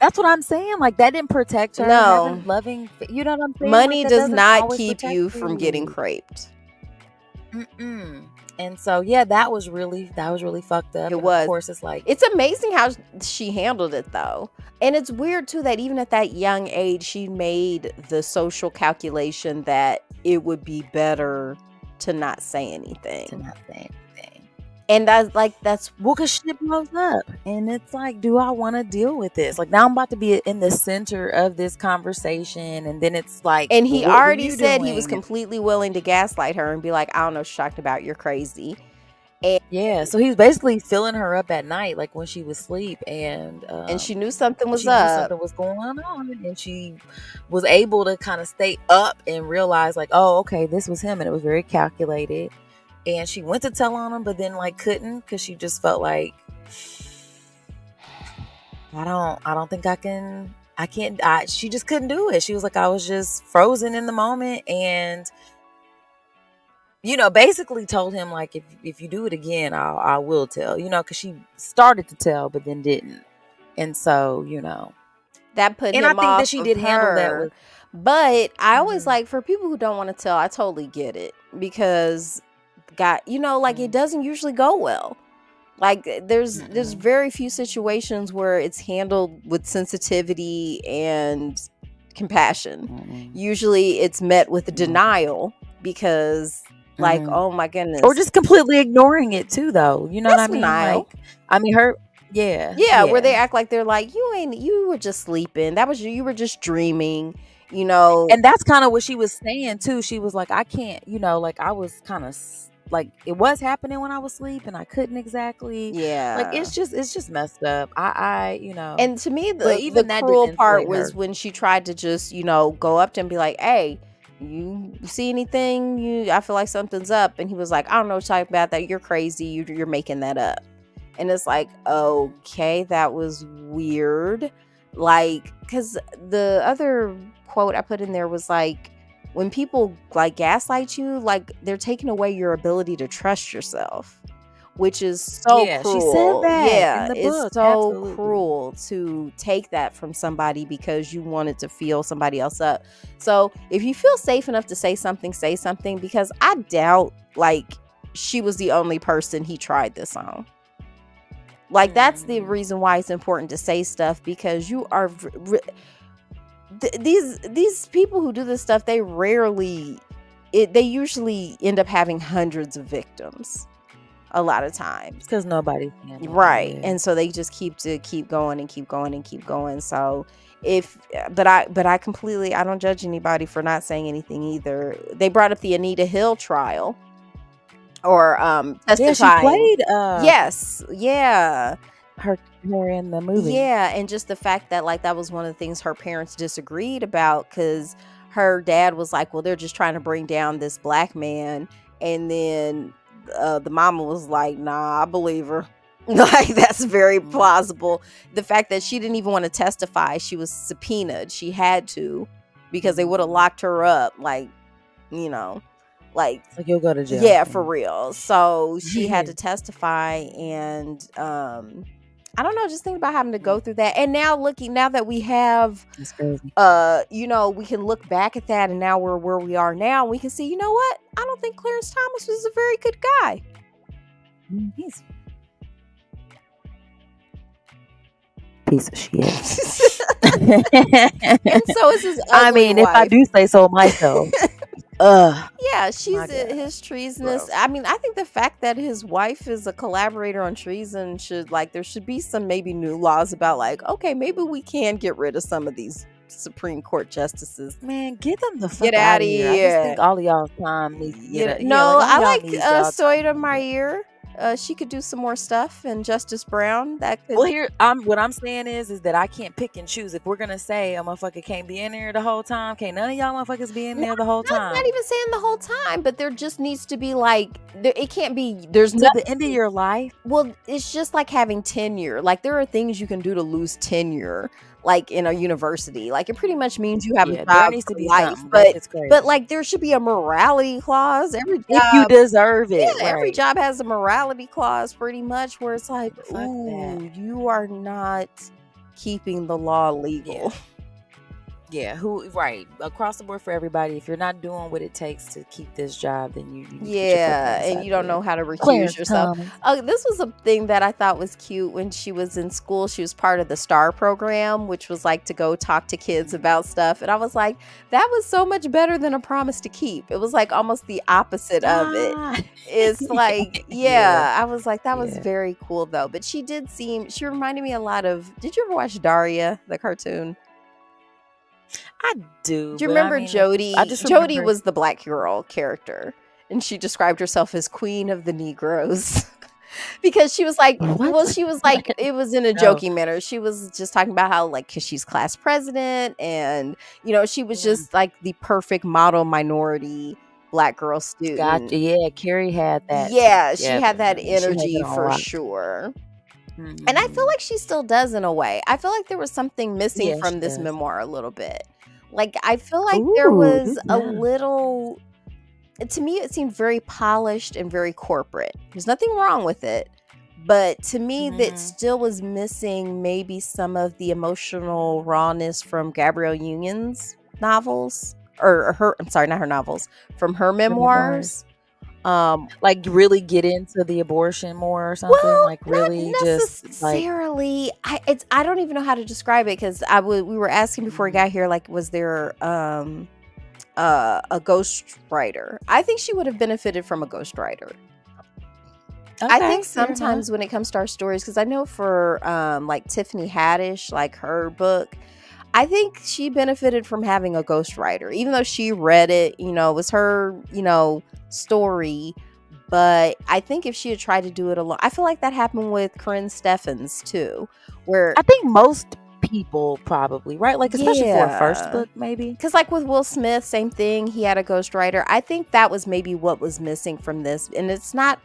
That's what I'm saying. Like, that didn't protect her. No, loving. You know what I'm saying? Money like, does not keep you from getting craped. And so, yeah, that was really fucked up. It was. Of course, it's like, it's amazing how she handled it, though. And it's weird, too, that even at that young age, she made the social calculation that it would be better to not say anything. And that's well, because shit blows up. And it's like, do I want to deal with this? Like, now I'm about to be in the center of this conversation. And then it's like, and he already said he was completely willing to gaslight her and be like, I don't know what you're talking about. You're crazy. And yeah, so he was basically filling her up at night, like when she was asleep, and she knew something was up. Something was going on, and she was able to kind of stay up and realize, like, oh, okay, this was him, and it was very calculated. And she went to tell on him, but then like couldn't, because she just felt like, I don't think she just couldn't do it. She was like, I was just frozen in the moment, and, you know, basically told him, like, if you do it again, I will tell, you know, because she started to tell, but then didn't. And so, you know, that put him off. And I think that she did handle that. But I always like, for people who don't want to tell, I totally get it, because God, you know, like, it doesn't usually go well. Like there's Mm-mm. very few situations where it's handled with sensitivity and compassion. Mm-mm. Usually it's met with Mm-mm. denial because like, Mhm. oh my goodness. Or just completely ignoring it too, though. You know what I That's mean? denial. Like, I mean, her, yeah, Yeah, where they yeah. act like they're like, you were just sleeping. That was you were just dreaming, you know. And that's kind of what she was saying too. She was like, I can't, you know, like I was kind of like it was happening when I was asleep and I couldn't exactly. Like Yeah. it's just messed up. I you know. And to me, But the even that cruel didn't part insulate was her. when she tried to just, you know, go up to him and be like, hey, you see anything? I feel like something's up. And he was like, I don't know what you're talking about. That you're crazy. You're making that up. And it's like, okay, that was weird. Like, because the other quote I put in there was like, when people like gaslight you, like they're taking away your ability to trust yourself, which is so Yeah, cruel. she said that Yeah, in the it's book. so Absolutely. cruel to take that from somebody because you wanted to feel somebody else up. So if you feel safe enough to say something, because I doubt like she was the only person he tried this on. Like that's the reason why it's important to say stuff, because you are these people who do this stuff, they usually end up having hundreds of victims a lot of times, because nobody can, right? And so they just keep going and keep going and keep going. So but I completely, I don't judge anybody for not saying anything either. They brought up the Anita Hill trial, or testifying. Yeah, she played yes, yeah, her in the movie. Yeah, and just the fact that like that was one of the things her parents disagreed about, because her dad was like, well, they're just trying to bring down this black man, and then the mama was like, nah, I believe her. Like that's very plausible. The fact that she didn't even want to testify, she was subpoenaed, she had to, because they would have locked her up, like, you know, like you'll go to jail. Yeah, for real. So she had to testify, and I don't know, just think about having to go through that. And now that we have, That's crazy. you know, we can look back at that, and now we're where we are now. We can see, you know what? I don't think Clarence Thomas was a very good guy. He's piece of shit. And so is his ugly I mean, wife. if I do say so myself. Yeah, she's his treasonous. Gross. I mean, I think the fact that his wife is a collaborator on treason should, like, there should be some maybe new laws about, like, okay, maybe we can get rid of some of these Supreme Court justices. Man, get them the fuck Get out out of here. I just think all of y'all's time needs to get No, I like Sotomayor. Sotomayor. She could do some more stuff, and Justice Brown. That could. Well, here, what I'm saying is that I can't pick and choose. If we're gonna say a motherfucker can't be in there the whole time, can't none of y'all motherfuckers be in there the whole time? Not even saying the whole time, but there just needs to be like, it can't be. There's to the end of your life. Well, it's just like having tenure. Like there are things you can do to lose tenure, like in a university. Like it pretty much means you have a job there needs to for be life. something, But but like there should be a morality clause. Every job, if you deserve it. Yeah, every right. job has a morality clause, pretty much, where it's like, Fuck ooh, that. you are not keeping the law legal. Yeah, right across the board for everybody. If you're not doing what it takes to keep this job, then you and you don't know how to recuse yourself. This was a thing that I thought was cute. When she was in school, she was part of the STAR program, which was like to go talk to kids about stuff, and I was like, that was so much better than A Promise to Keep. It was like almost the opposite of it. It's like, I was like, that was very cool though. But she reminded me a lot of, did you ever watch Daria, the cartoon? I do. Do you remember Jody? Jody was the black girl character, and she described herself as Queen of the Negroes. Because she was like, it was in a joking manner. She was just talking about how, like, because she's class president, and you know, she was just like the perfect model minority black girl student. Gotcha. Yeah, Kerry had that. Yeah, she had that energy for sure. And I feel like she still does in a way. I feel like there was something missing from this memoir a little bit. Like, I feel like there was a little, to me, it seemed very polished and very corporate. There's nothing wrong with it. But to me, that still was missing maybe some of the emotional rawness from Gabrielle Union's novels. Or her, I'm sorry, not her novels. From her memoirs. Like really get into the abortion more or something? Well, Like not really just like necessarily. I don't even know how to describe it, because we were asking before we got here, like, was there a ghostwriter? I think she would have benefited from a ghostwriter. I okay, think fair enough. sometimes when it comes to our stories, because I know for like Tiffany Haddish, like her book, I think she benefited from having a ghostwriter, even though she read it, it was her, story. But I think if she had tried to do it alone, I feel like that happened with Corinne Steffens too, where I think most people probably, right? Like especially for a first yeah, book, maybe. because like with Will Smith, same thing. He had a ghostwriter. I think that was maybe what was missing from this, and it's not.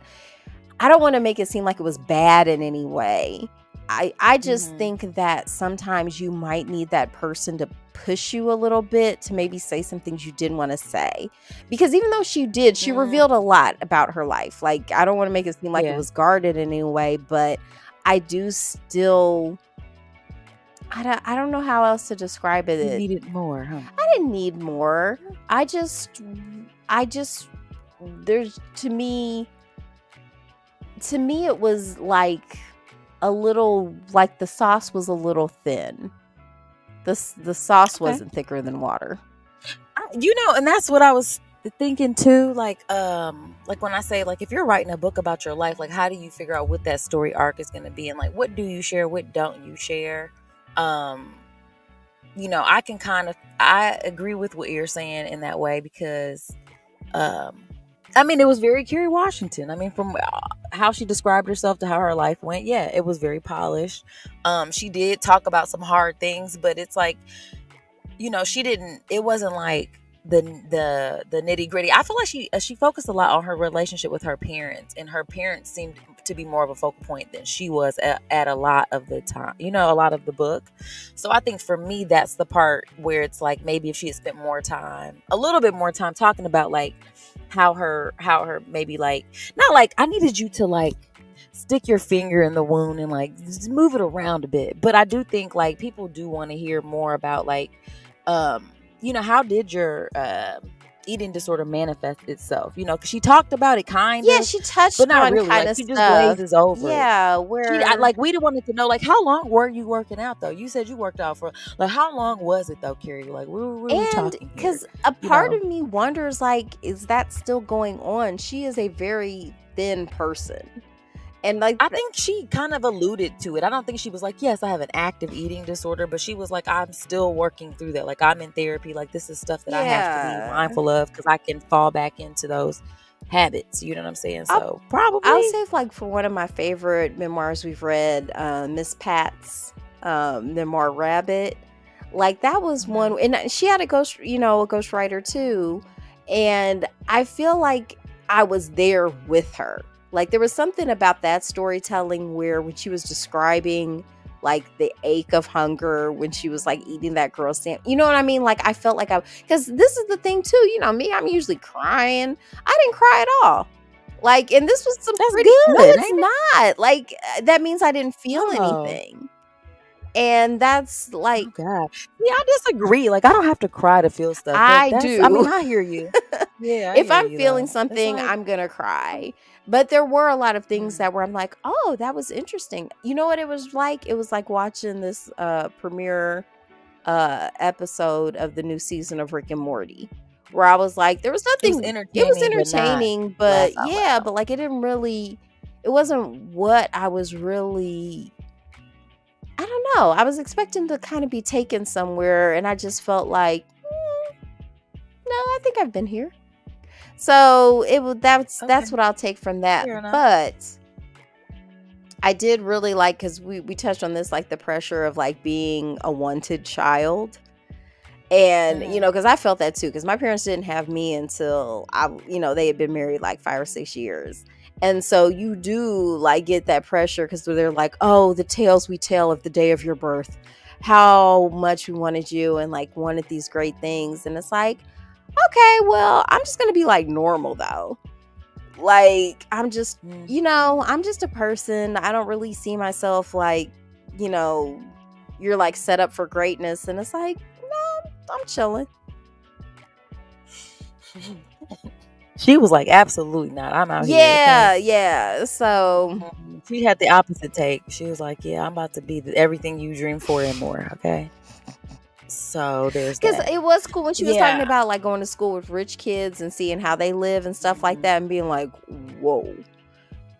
I don't want to make it seem like it was bad in any way. I just think that sometimes you might need that person to push you a little bit to maybe say some things you didn't want to say. Because even though she revealed a lot about her life. Like, I don't want to make it seem like it was guarded in any way, but I do still... I don't know how else to describe it. You needed more, huh? I didn't need more. I just... There's... To me, it was like... a little, like the sauce was a little thin. The sauce wasn't thicker than water. And that's what I was thinking too. Like when I say, like, if you're writing a book about your life, like, how do you figure out what that story arc is going to be, and like, what do you share, what don't you share? I agree with what you're saying in that way, because it was very Kerry Washington. From how she described herself to how her life went, it was very polished. She did talk about some hard things, but it's like, it wasn't like the nitty gritty. I feel like she focused a lot on her relationship with her parents, and her parents seemed to be more of a focal point than she was at a lot of the time, a lot of the book. So I think for me, that's the part where it's like, maybe if she had spent a little bit more time talking about like how her maybe, like, not like I needed you to like stick your finger in the wound and like just move it around a bit, but I do think like people do want to hear more about like how did your eating disorder manifest itself, because she talked about it kind of, she touched but not on really, kind like of she stuff. just glazes over where like we wanted to know, like, how long were you working out though? You said you worked out for, like, how long was it though, Kerry? Like, where were we talking? Because a part of me wonders, like, is that still going on? She is a very thin person. And like, I think she kind of alluded to it. I don't think she was like, yes, I have an active eating disorder, but she was like, I'm still working through that. Like, I'm in therapy. Like, this is stuff that I have to be mindful of, because I can fall back into those habits. You know what I'm saying? So probably I'll say, like, for one of my favorite memoirs we've read, Miss Pat's memoir Rabbit. Like, that was one, and she had a ghostwriter too. And I feel like I was there with her. Like, there was something about that storytelling where when she was describing like the ache of hunger when she was like eating that girl sandwich, you know what I mean? Like, I felt like because this is the thing too, me, I'm usually crying. I didn't cry at all. Like, and this was That's pretty good. No, it's not. Like, that means I didn't feel anything. And that's like, oh God. Yeah, I disagree. Like, I don't have to cry to feel stuff. I do. I hear you. Yeah. If I'm feeling something, like, I'm gonna cry. But there were a lot of things that were, I'm like, oh, that was interesting. You know what it was like? It was like watching this premiere episode of the new season of Rick and Morty, where I was like, there was nothing. It was entertaining, but yeah, but like, it wasn't what I was really. I don't know. I was expecting to kind of be taken somewhere, and I just felt like, no, I think I've been here. So that's what I'll take from that. But I did really like, because we touched on this, like the pressure of like being a wanted child. And, because I felt that too, because my parents didn't have me until they had been married like 5 or 6 years. And so you do like get that pressure, because they're like, oh, the tales we tell of the day of your birth, how much we wanted you and like wanted these great things. And it's like, okay, well, I'm just going to be like normal though. Like, I'm just, I'm just a person. I don't really see myself like, you're like set up for greatness. And it's like, no, I'm chilling. She was like, absolutely not. I'm out here. Yeah, Okay? yeah. So She had the opposite take. She was like, yeah, I'm about to be everything you dream for and more. Okay. So there's because that. it was cool when she was talking Yeah. about like going to school with rich kids and seeing how they live and stuff like that, and being like, whoa.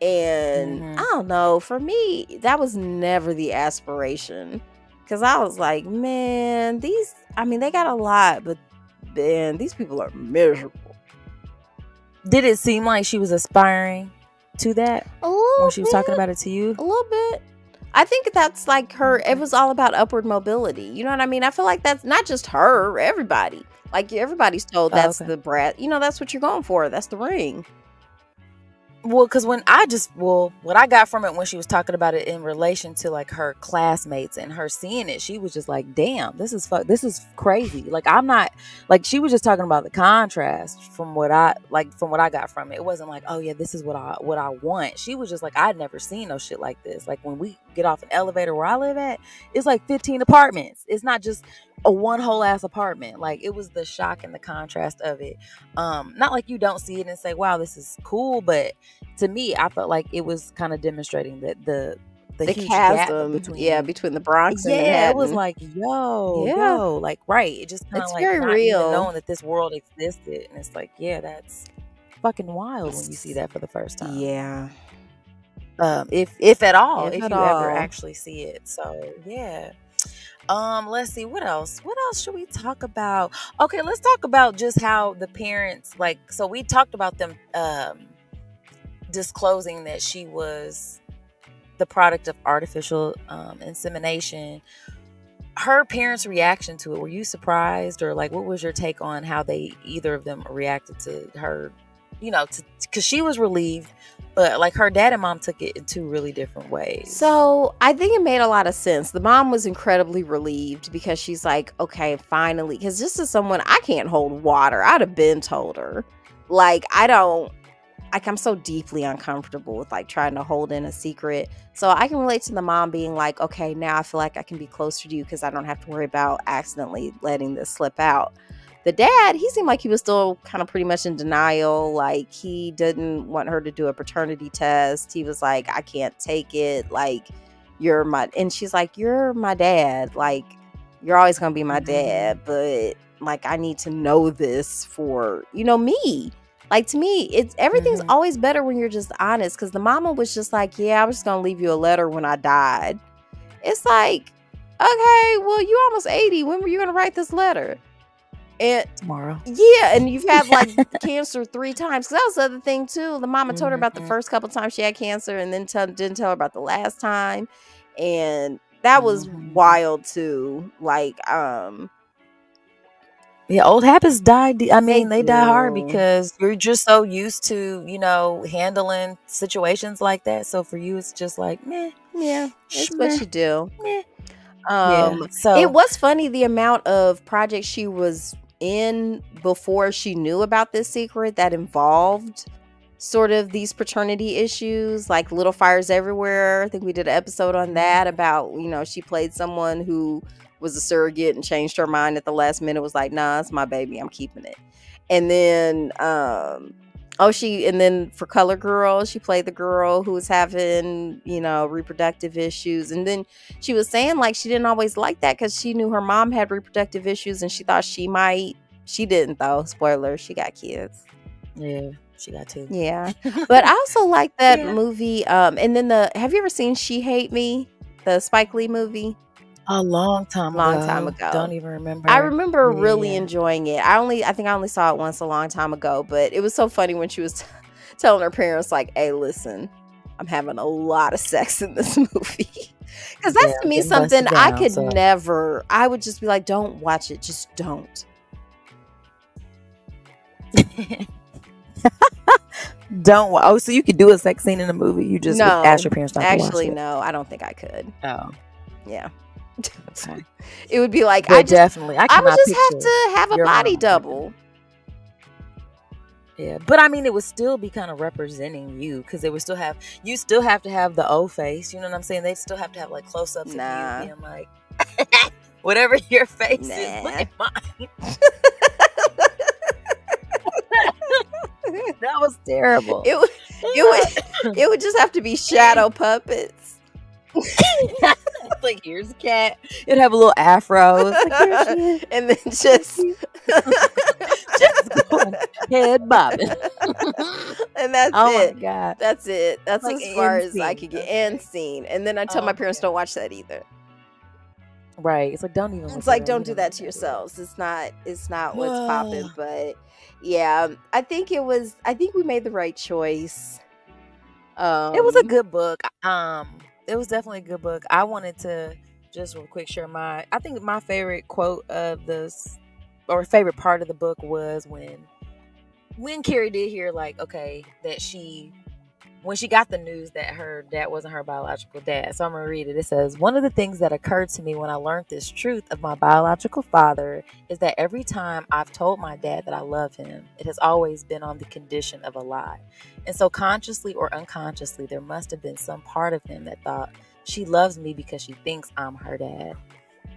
And I don't know, for me, that was never the aspiration. Because I was like, man, they got a lot, but man, these people are miserable. Did it seem like she was aspiring to that A little when she was bit, talking about it to you? a little bit. I think that's like her, it was all about upward mobility. You know what I mean? I feel like that's not just her, everybody. Like everybody's told that's okay. the brat. You know, that's what you're going for. That's the ring. Well, because what I got from it when she was talking about it in relation to like her classmates and her seeing it, she was just like, damn, this is crazy. Like, I'm not, like, she was just talking about the contrast from what I got from it. It wasn't like, oh yeah, this is what I want. She was just like, I'd never seen no shit like this. Like, when we get off an elevator where I live at, it's like 15 apartments. It's not just a one whole ass apartment. Like, it was the shock and the contrast of it. Not like you don't see it and say, wow, this is cool, but to me, I felt like it was kind of demonstrating that the huge chasm, gap between the Bronx and it Manhattan. was like, yo, like, right. It just kind of It's like very not real. even knowing that this world existed. And it's like, yeah, that's fucking wild when you see that for the first time. Yeah. If at all, If if at you ever all. actually see it. So yeah. Let's see, what else should we talk about? Okay, let's talk about just how the parents, like, so we talked about them disclosing that she was the product of artificial insemination. Her parents' reaction to it, were you surprised, or like what was your take on how either of them reacted to her, because she was relieved, but like her dad and mom took it in two really different ways. So I think it made a lot of sense. The mom was incredibly relieved because she's like, okay, finally, because this is someone I can't hold water. I'd have been told her. Like, I'm so deeply uncomfortable with like trying to hold in a secret. So I can relate to the mom being like, okay, now I feel like I can be closer to you because I don't have to worry about accidentally letting this slip out. The dad, he seemed like he was still kind of pretty much in denial. Like, he didn't want her to do a paternity test. He was like, I can't take it. Like, and she's like, you're my dad. Like, you're always going to be my dad. But like, I need to know this for, me. Like, to me, everything's always better when you're just honest. Because the mama was just like, yeah, I was just going to leave you a letter when I died. It's like, okay, well, you almost 80. When were you going to write this letter? And tomorrow. Yeah, and you've had like cancer 3 times. Because that was the other thing too. The mama told her about the first couple times she had cancer, and then didn't tell her about the last time. And that was wild too. Like, yeah, old habits die. They die hard do. because you're just so used to, handling situations like that. So for you, it's just like, meh. Yeah, it's what you do. Meh. So it was funny the amount of projects she was in before she knew about this secret that involved sort of these paternity issues, like Little Fires Everywhere. I think we did an episode on that about, she played someone who was a surrogate and changed her mind at the last minute, was like, nah, it's my baby, I'm keeping it. And then and then for Color Girl, she played the girl who was having, reproductive issues. And then she was saying like she didn't always like that because she knew her mom had reproductive issues and she thought she might. She didn't though. Spoiler, she got kids. Yeah, she got 2. Yeah. But I also like that movie. And then have you ever seen She Hate Me? The Spike Lee movie? A long time ago. Don't even remember. I remember really enjoying it. I think I only saw it once a long time ago, but it was so funny when she was telling her parents like, hey, listen, I'm having a lot of sex in this movie. Because that's to me something I could never. I would just be like, don't watch it. Just don't. Don't. Oh, so you could do a sex scene in a movie. You just ask your parents not to watch it. Actually, no, I don't think I could. Oh. Yeah. Okay. It would be like, I would just have to have a body double. Yeah, but it would still be kind of representing you because you still have to have the O face. You know what I'm saying? They still have to have like close-ups of you being like, whatever your face is, look at mine. That was terrible. It would just have to be shadow puppets. Like, here's a cat. It'd have a little afro. It's like, here she is. And then just going head bobbing. And that's Oh it. my God. That's it. That's Like, as far and as I scene. could get. Okay. And scene. And then I tell my parents, Okay. don't watch that either. Right. It's like, don't even. It's like, don't do that to yourselves. It's not what's popping. But yeah, I think we made the right choice. It was a good book. It was definitely a good book. I wanted to just real quick share I think my favorite quote of this, or favorite part of the book, was when Kerry did hear, like, okay, that when she got the news that her dad wasn't her biological dad. So I'm going to read it. It says, one of the things that occurred to me when I learned this truth of my biological father is that every time I've told my dad that I love him, it has always been on the condition of a lie. And so consciously or unconsciously, there must have been some part of him that thought, she loves me because she thinks I'm her dad.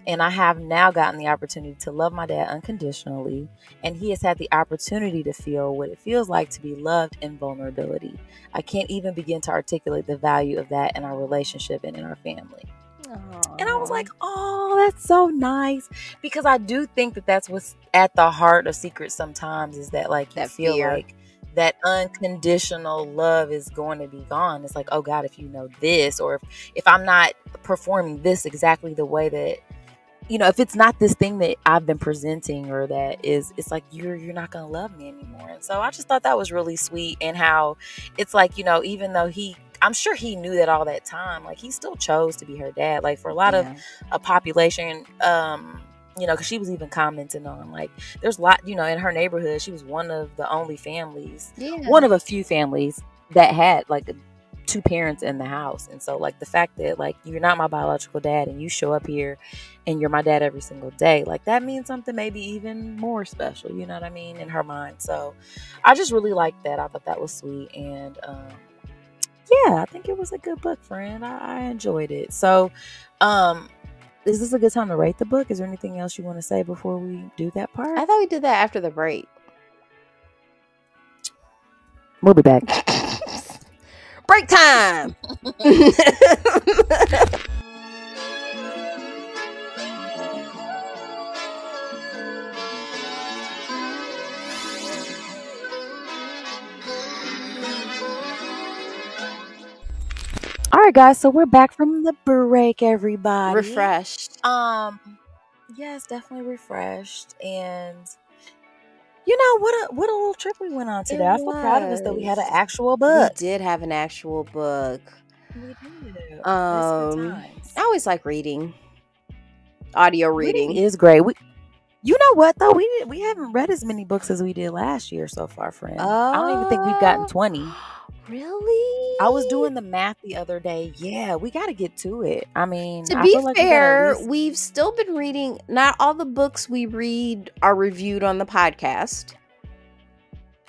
And I have now gotten the opportunity to love my dad unconditionally, and he has had the opportunity to feel what it feels like to be loved in vulnerability. I can't even begin to articulate the value of that in our relationship and in our family. Aww. And I was like, oh, that's so nice. Because I do think that that's what's at the heart of secrets sometimes, is that, like, you that feel fear. like that unconditional love is going to be gone. It's like, oh God, if you know this, or if I'm not performing this exactly the way that, if it's not this thing that I've been presenting, or that is, it's like, you're not going to love me anymore. And so I just thought that was really sweet. And how it's like, even though I'm sure he knew that all that time, like, he still chose to be her dad. Like, for a lot of a population, because she was even commenting on, like, there's a lot, in her neighborhood, she was one of the only families, one of a few families that had, like, two parents in the house. And so, like, the fact that, like, you're not my biological dad and you show up here and you're my dad every single day, like, that means something maybe even more special, you know what I mean, in her mind. So I just really liked that. I thought that was sweet. And yeah, I think it was a good book, friend. I enjoyed it. So is this a good time to rate the book? Is there anything else you want to say before we do that part? I thought we did that after the break. We'll be back. Break time. All right, guys. So we're back from the break, everybody. Refreshed. Yes, definitely refreshed. And what a little trip we went on today. I feel proud of us that we had an actual book. We did have an actual book. We did. I always like reading. Audio reading is great. You know what though? We haven't read as many books as we did last year so far, friend. I don't even think we've gotten 20. Really? I was doing the math the other day. Yeah, we got to get to it. I mean, to be fair, we've still been reading. Not all the books we read are reviewed on the podcast.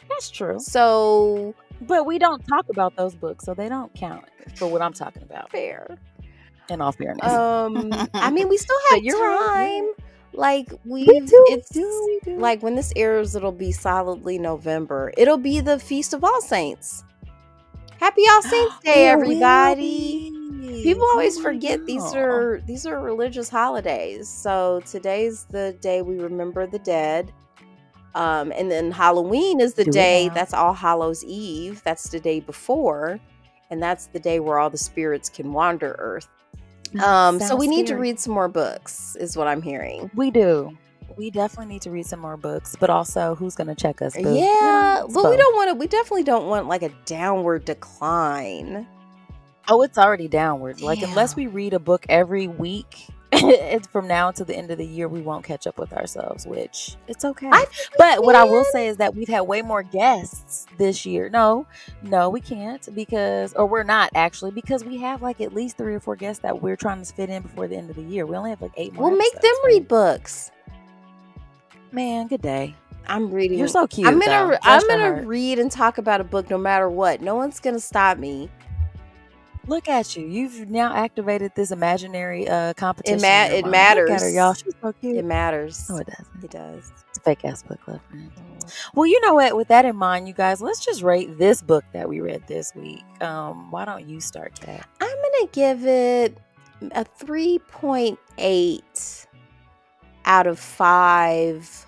That's true. So, but we don't talk about those books, so they don't count for what I'm talking about. Fair. In all fairness. I mean, we still have time. Right. Like we do. Like when this airs, it'll be solidly November. It'll be the Feast of All Saints. Happy All Saints Day, everybody. People always forget these are religious holidays. So today's the day we remember the dead. And then Halloween is the day, that's All Hallows Eve. That's the day before. And that's the day where all the spirits can wander Earth. So we need to read some more books, is what I'm hearing. We do. We definitely need to read some more books, but also, who's going to check us? Boo? Yeah, but we definitely don't want like a downward decline. Oh, it's already downward. Like, unless we read a book every week, from now until the end of the year, we won't catch up with ourselves, which it's okay. But what I will say is that we've had way more guests this year. No, we can't we're not actually, because we have like at least 3 or 4 guests that we're trying to fit in before the end of the year. We only have like 8 more. We'll make them read books. Man, good day. I'm reading. You're so cute. I'm gonna read and talk about a book no matter what. No one's gonna stop me. Look at you. You've now activated this imaginary competition. It matters. Look at her, y'all. She's so cute. It matters. No, it doesn't. It does. fake ass book club friend. Well, you know what? With that in mind, you guys, let's just rate this book that we read this week. Why don't you start, Kat? I'm gonna give it a 3.8 out of 5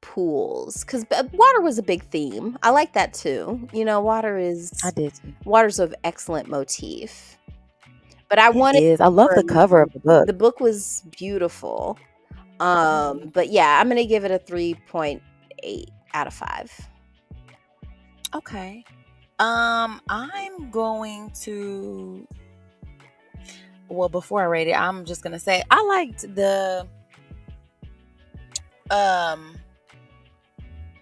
pools, because water was a big theme. I like that too. You know, water's of excellent motif. But I love the cover of the book. The book was beautiful. But yeah, I'm gonna give it a 3.8 out of 5. Okay. I'm going to, well, before I rate it, I'm just gonna say I liked the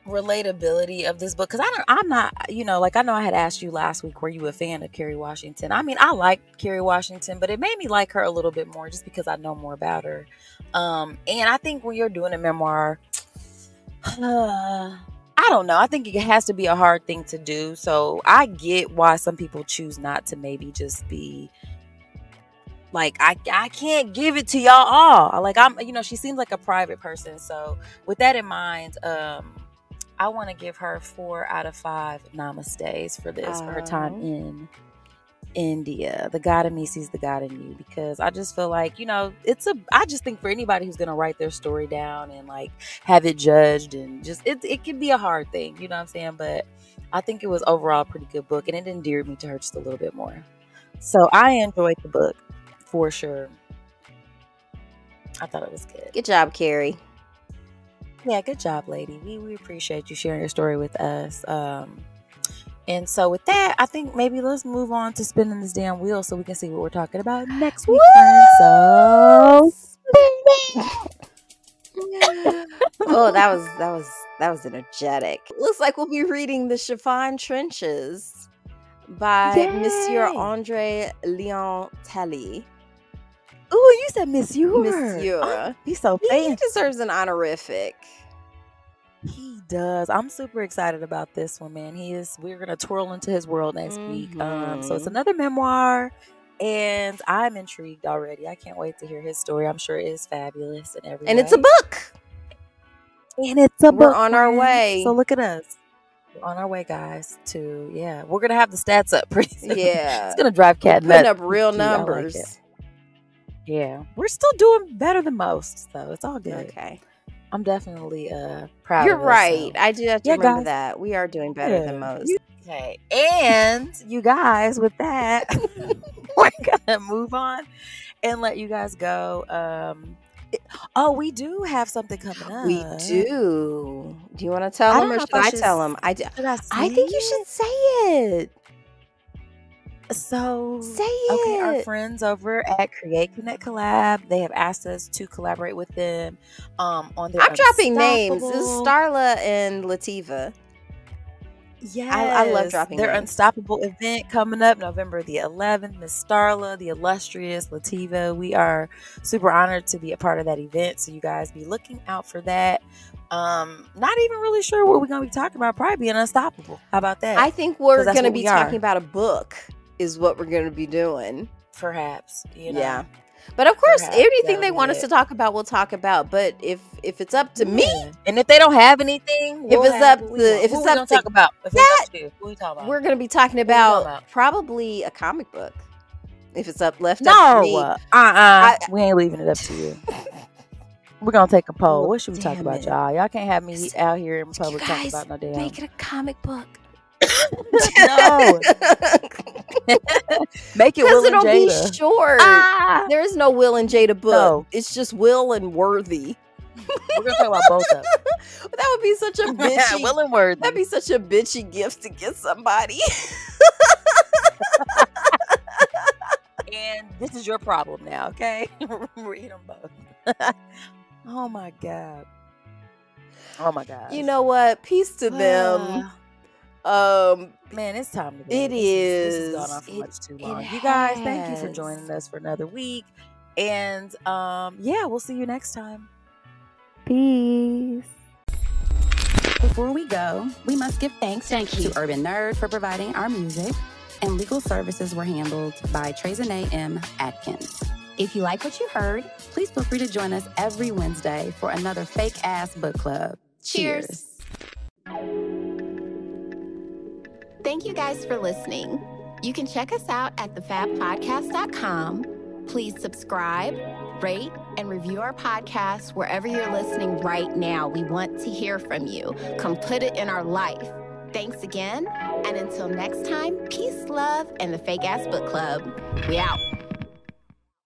relatability of this book, because I'm not, you know, like I know I had asked you last week, were you a fan of Kerry Washington? I mean, I like Kerry Washington, but it made me like her a little bit more just because I know more about her. And I think when you're doing a memoir, I don't know, I think it has to be a hard thing to do. So I get why some people choose not to maybe just be like, I can't give it to y'all all. Like, I'm, you know, she seems like a private person. So with that in mind, I want to give her 4 out of 5 namastes for this, for her time in India. The God in me sees the God in you, because I just feel like, you know, I just think for anybody who's going to write their story down and like have it judged, and just, it can be a hard thing, you know what I'm saying? But I think it was overall a pretty good book, and it endeared me to her just a little bit more. So I enjoyed the book for sure. I thought it was good. Good job, Kerry. Yeah, good job, lady. We appreciate you sharing your story with us. And so with that, I think maybe let's move on to spinning this damn wheel so we can see what we're talking about next week. So oh, that was energetic. Looks like we'll be reading The Chiffon Trenches by Monsieur Andre Leon Talley. Oh, you said Monsieur. Monsieur. Oh, he's so fancy. He deserves an honorific. He does. I'm super excited about this one, man. We're gonna twirl into his world next week. So it's another memoir, and I'm intrigued already. I can't wait to hear his story. I'm sure it is fabulous and everything. And it's a book. We're on our way. So look at us. We're on our way, guys. We're gonna have the stats up pretty soon. Yeah, it's gonna drive Kat nuts. Putting up real numbers. Yeah, we're still doing better than most, so it's all good. Okay, I'm definitely proud. You're of us, right. so. I do have to remember guys. that we are doing better than most. Okay, and you guys, with that, we're gonna move on and let you guys go. We do have something coming up. We do. Do you want to tell them, or should I tell them? I think you should say it. So say it. Okay, our friends over at Create Connect Collab, they have asked us to collaborate with them on their I'm dropping names. This is Starla and Lativa. Yes, I love dropping their names. Unstoppable event coming up November the 11th. Miss Starla, the illustrious Lativa. We are super honored to be a part of that event, so you guys be looking out for that. Not even really sure what we're gonna be talking about. Probably being unstoppable. How about that? I think we're gonna be talking about a book. Is what we're going to be doing. Perhaps, you know. Yeah. But of course, anything they want us to talk about, we'll talk about. But if it's up to me, and if they don't have anything, if it's up to talk about, if it's up to you, what we talk about? We're going to be talking about probably a comic book. If it's up to me. We ain't leaving it up to you. We're gonna take a poll. What should we talk about, y'all? Y'all can't have me out here in public talking about no damn. Make it a comic book. No. Make it Will and it'll Jada. Be short. There is no Will and Jada book. No. It's just Will and Worthy. We're gonna talk about both of them. That would be such a bitchy. Will and Worthy. That'd be such a bitchy gift to get somebody. And this is your problem now, okay? Read them both. Oh my god. You know what? Peace to them. Man, it's time to go. It is. This has gone on for much too long. You guys, thank you for joining us for another week. And we'll see you next time. Peace. Before we go, we must give thanks to Urban Nerd for providing our music, and legal services were handled by Trezanae M. Atkins. If you like what you heard, please feel free to join us every Wednesday for another fake-ass book club. Cheers. Thank you guys for listening. You can check us out at thefabpodcast.com. Please subscribe, rate, and review our podcast wherever you're listening right now. We want to hear from you. Come put it in our life. Thanks again, and until next time, peace, love, and the Fake Ass Book Club. We out.